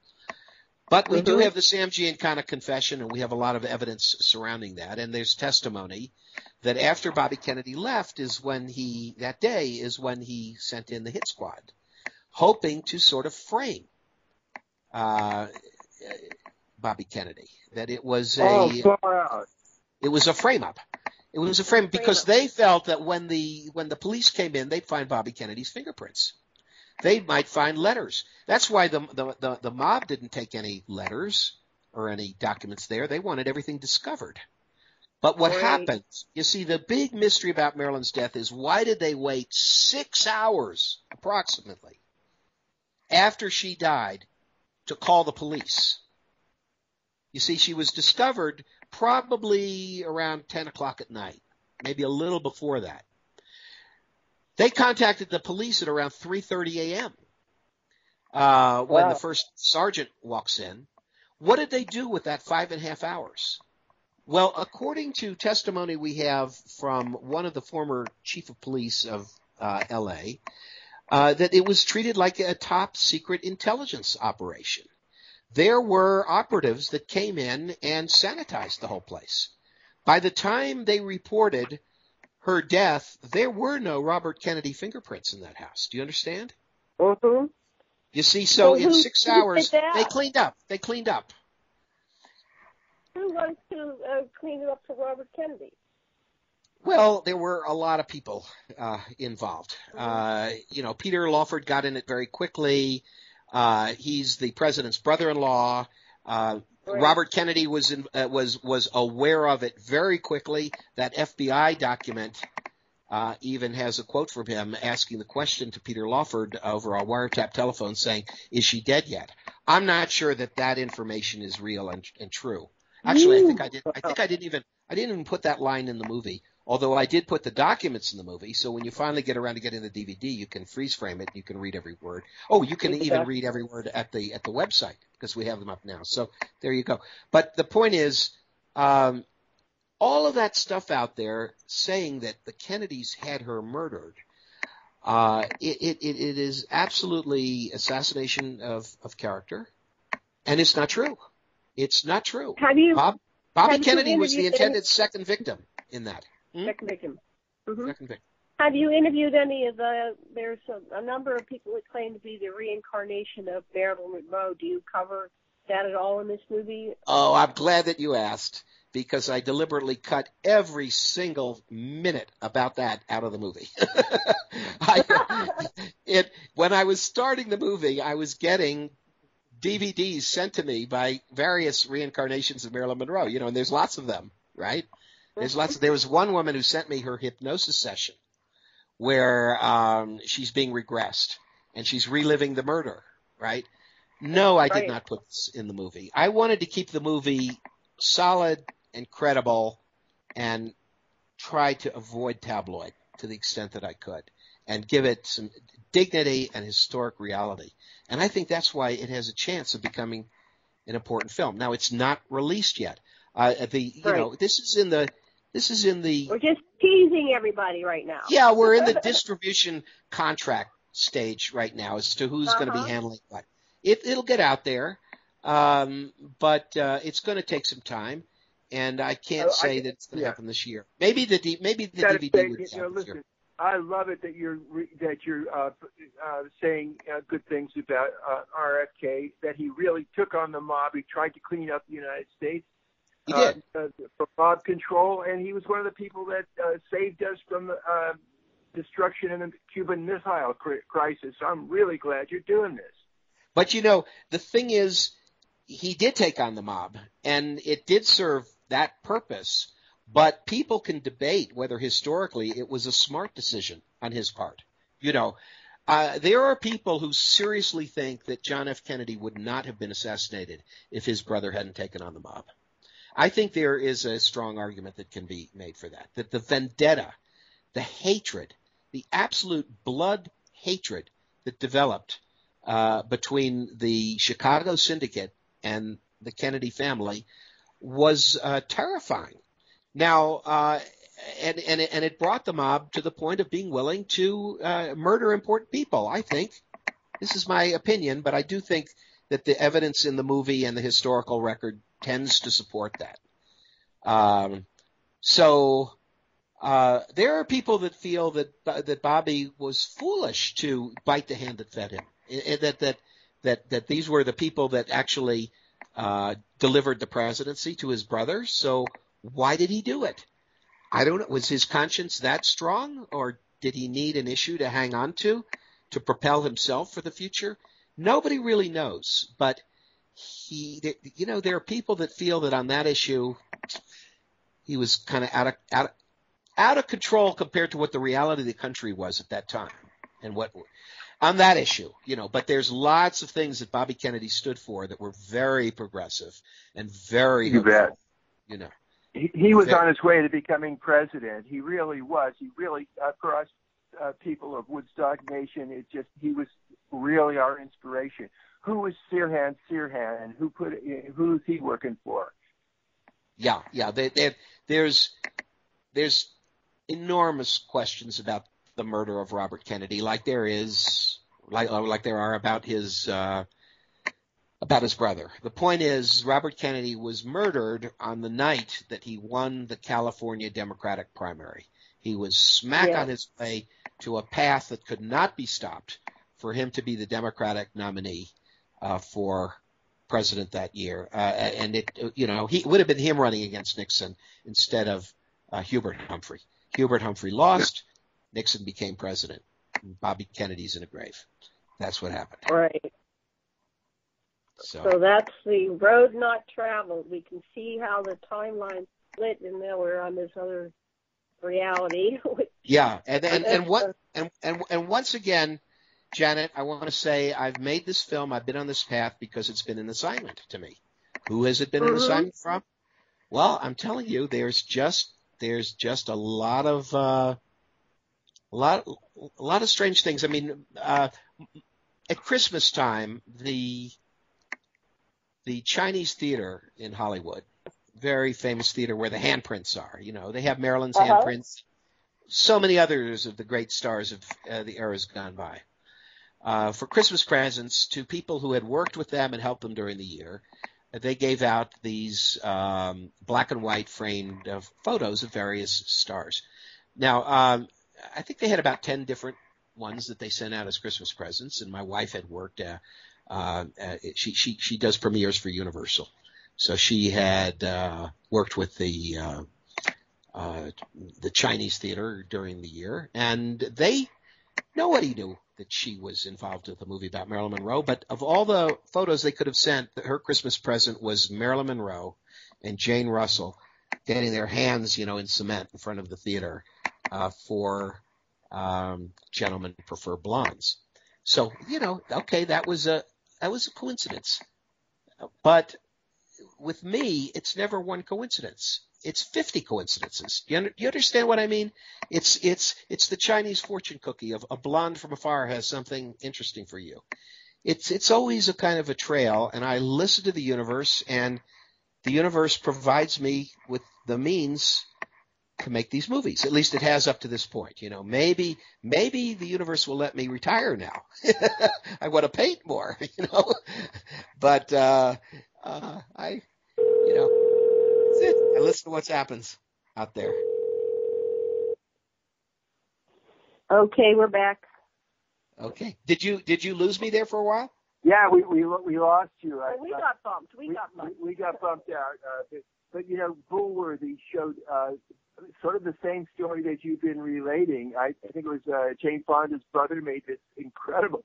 But we do have the Sam Giancana confession, and we have a lot of evidence surrounding that. And there's testimony that after Bobby Kennedy left that day is when he sent in the hit squad, hoping to sort of frame Bobby Kennedy. That it was it was a frame up. It was a frame because they felt that when the police came in, they'd find Bobby Kennedy's fingerprints. They might find letters. That's why the mob didn't take any letters or any documents there. They wanted everything discovered. But what happened, you see, the big mystery about Marilyn's death is why did they wait 6 hours approximately after she died to call the police? You see, she was discovered probably around 10 o'clock at night, maybe a little before that. They contacted the police at around 3:30 a.m. When the first sergeant walks in. What did they do with that 5.5 hours? Well, according to testimony we have from one of the former chief of police of L.A., that it was treated like a top secret intelligence operation. There were operatives that came in and sanitized the whole place. By the time they reported her death, there were no Robert Kennedy fingerprints in that house. Do you understand? You see, so in 6 hours, they cleaned up. Who wants to clean it up for Robert Kennedy? Well, there were a lot of people involved. Peter Lawford got in it very quickly. He's the president's brother-in-law. Robert Kennedy was aware of it very quickly. That FBI document even has a quote from him asking the question to Peter Lawford over a wiretap telephone saying, "Is she dead yet?" I'm not sure that information is real and true. Actually, I didn't even put that line in the movie. Although I did put the documents in the movie, so when you finally get around to getting the DVD, you can freeze frame it. You can read every word. Oh, you can even read every word at the website because we have them up now. So there you go. But the point is, all of that stuff out there saying that the Kennedys had her murdered, it is absolutely assassination of character, and it's not true. It's not true. Bobby Kennedy was the intended second victim in that. Second victim. Second victim. Have you interviewed any of there's a number of people that claim to be the reincarnation of Marilyn Monroe. Do you cover that at all in this movie? Oh, I'm glad that you asked because I deliberately cut every single minute about that out of the movie. When I was starting the movie, I was getting DVDs sent to me by various reincarnations of Marilyn Monroe, and there's lots of them, right? There was one woman who sent me her hypnosis session where she's being regressed and she's reliving the murder, right? No, I did Right. not put this in the movie. I wanted to keep the movie solid and credible and try to avoid tabloid to the extent that I could and give it some dignity and historic reality. And I think that's why it has a chance of becoming an important film. Now, it's not released yet. This is in the We're just teasing everybody right now. Yeah, we're in the distribution contract stage right now as to who's going to be handling what. It'll get out there, but it's going to take some time, and I can't say that it's going to happen this year. Maybe the DVD would happen this year. I love it that you're saying good things about RFK. That he really took on the mob. He tried to clean up the United States. He did. For mob control, and he was one of the people that saved us from the destruction in the Cuban Missile Crisis. So I'm really glad you're doing this. But, the thing is, he did take on the mob, and it did serve that purpose. But people can debate whether historically it was a smart decision on his part. There are people who seriously think that John F. Kennedy would not have been assassinated if his brother hadn't taken on the mob. I think there is a strong argument that can be made for that the vendetta, the hatred, the absolute blood hatred that developed between the Chicago Syndicate and the Kennedy family was terrifying. Now, and it brought the mob to the point of being willing to murder important people. I think this is my opinion, but I do think that the evidence in the movie and the historical record tends to support that. There are people that feel that Bobby was foolish to bite the hand that fed him. That these were the people that actually delivered the presidency to his brother. So why did he do it? I don't know. Was his conscience that strong, or did he need an issue to hang on to propel himself for the future? Nobody really knows. But there are people that feel that on that issue, he was kind of out of control compared to what the reality of the country was at that time, and what on that issue, But there's lots of things that Bobby Kennedy stood for that were very progressive and very hopeful, He was on his way to becoming president. He really was. He really, for us people of Woodstock Nation, he was really our inspiration. Who was Sirhan and who's he working for? Yeah. There's enormous questions about the murder of Robert Kennedy, like there are about his brother. The point is, Robert Kennedy was murdered on the night that he won the California Democratic primary. He was smack on his way to a path that could not be stopped for him to be the Democratic nominee for president that year. And he would have been him running against Nixon instead of Hubert Humphrey. Hubert Humphrey lost. Nixon became president. Bobby Kennedy's in a grave. That's what happened. Right. So that's the road not traveled. We can see how the timeline split, and now we're on this other reality. Yeah, and once again, Janet, I want to say I've made this film. I've been on this path because it's been an assignment to me. Who has it been an assignment from? Well, I'm telling you, there's just a lot of strange things. I mean, at Christmas time, the Chinese theater in Hollywood, very famous theater where the handprints are. They have Marilyn's handprints. So many others of the great stars of the eras gone by. For Christmas presents to people who had worked with them and helped them during the year, they gave out these black and white framed photos of various stars. Now, I think they had about 10 different ones that they sent out as Christmas presents, and my wife had worked. She does premieres for Universal, so she had worked with the Chinese theater during the year, and nobody knew that she was involved with a movie about Marilyn Monroe. But of all the photos they could have sent, her Christmas present was Marilyn Monroe and Jane Russell getting their hands, in cement in front of the theater for Gentlemen Prefer Blondes. So, okay, that was a coincidence. But with me, it's never one coincidence. It's 50 coincidences. You understand what I mean? It's the Chinese fortune cookie of a blonde from afar has something interesting for you. It's always a kind of a trail, and I listen to the universe, and the universe provides me with the means to make these movies. At least it has up to this point. You know, maybe the universe will let me retire now. I want to paint more, you know. But I that's it. I listen to what happens out there. Okay, we're back. Okay. Did you lose me there for a while? Yeah, we lost you. We got bumped. We got bumped out. But Bullworthy showed sort of the same story that you've been relating. I think it was Jane Fonda's brother made this incredible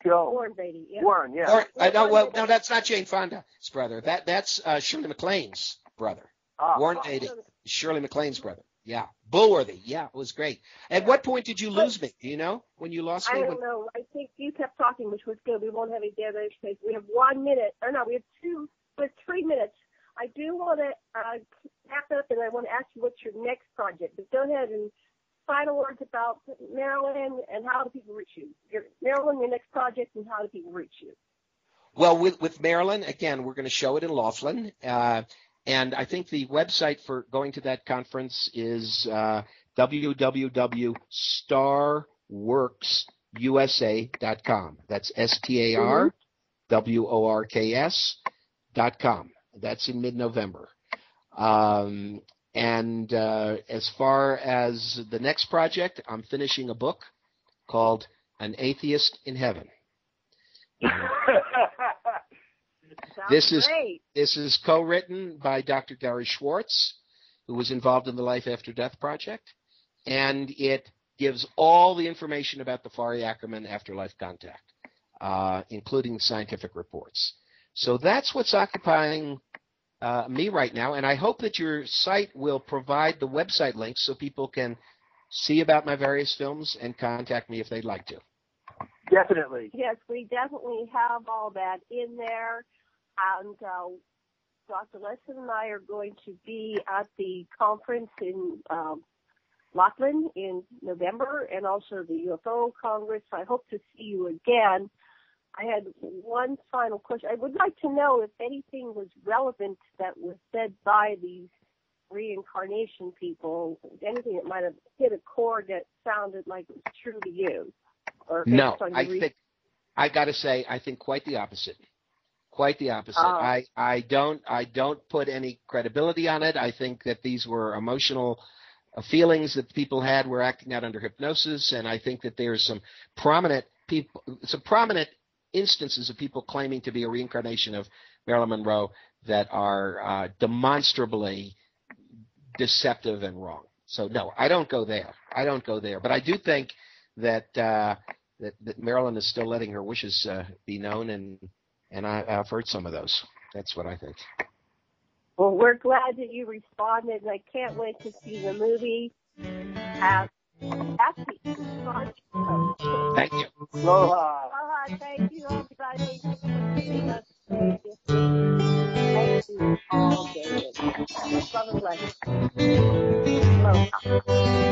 film. Warren Beatty. Yeah. Warren, yeah. No, that's not Jane Fonda's brother. That's Shirley MacLaine's brother. Warren Beatty is Shirley MacLaine's brother. Yeah. Bullworthy. Yeah, it was great. At what point did you lose me? Do you know when you lost me? I don't know. I think you kept talking, which was good. We won't have any dead space. We have 1 minute. Or no, we have 3 minutes. I do want to wrap up, and I want to ask you what's your next project. But go ahead and final words about Marilyn and how do people reach you. Marilyn, your next project, and how do people reach you? Well, with Marilyn, again, we're going to show it in Laughlin. And I think the website for going to that conference is www.starworksusa.com. That's STARWORKS.com. That's in mid-November. And as far as the next project, I'm finishing a book called An Atheist in Heaven. This is co-written by Dr. Gary Schwartz, who was involved in the Life After Death project, and it gives all the information about the Fari Ackerman afterlife contact, including scientific reports. So that's what's occupying me right now, and I hope that your site will provide the website links so people can see about my various films and contact me if they'd like to. Definitely. Yes, we definitely have all that in there. And Dr. Lesson and I are going to be at the conference in Laughlin in November, and also the UFO Congress. I hope to see you again. I had one final question. I would like to know if anything was relevant that was said by these reincarnation people, anything that might have hit a chord that sounded like it was true to you. Or no, I got to say, I think quite the opposite. Quite the opposite. I don't put any credibility on it. I think that these were emotional feelings that people had were acting out under hypnosis, and I think that there's some prominent instances of people claiming to be a reincarnation of Marilyn Monroe that are demonstrably deceptive and wrong. So no, I don't go there. But I do think that that Marilyn is still letting her wishes be known, and I've heard some of those. That's what I think. Well, we're glad that you responded, and I can't wait to see the movie. Thank you. Aloha. Thank you, everybody. Thank you all, David. Love and blessings. Aloha.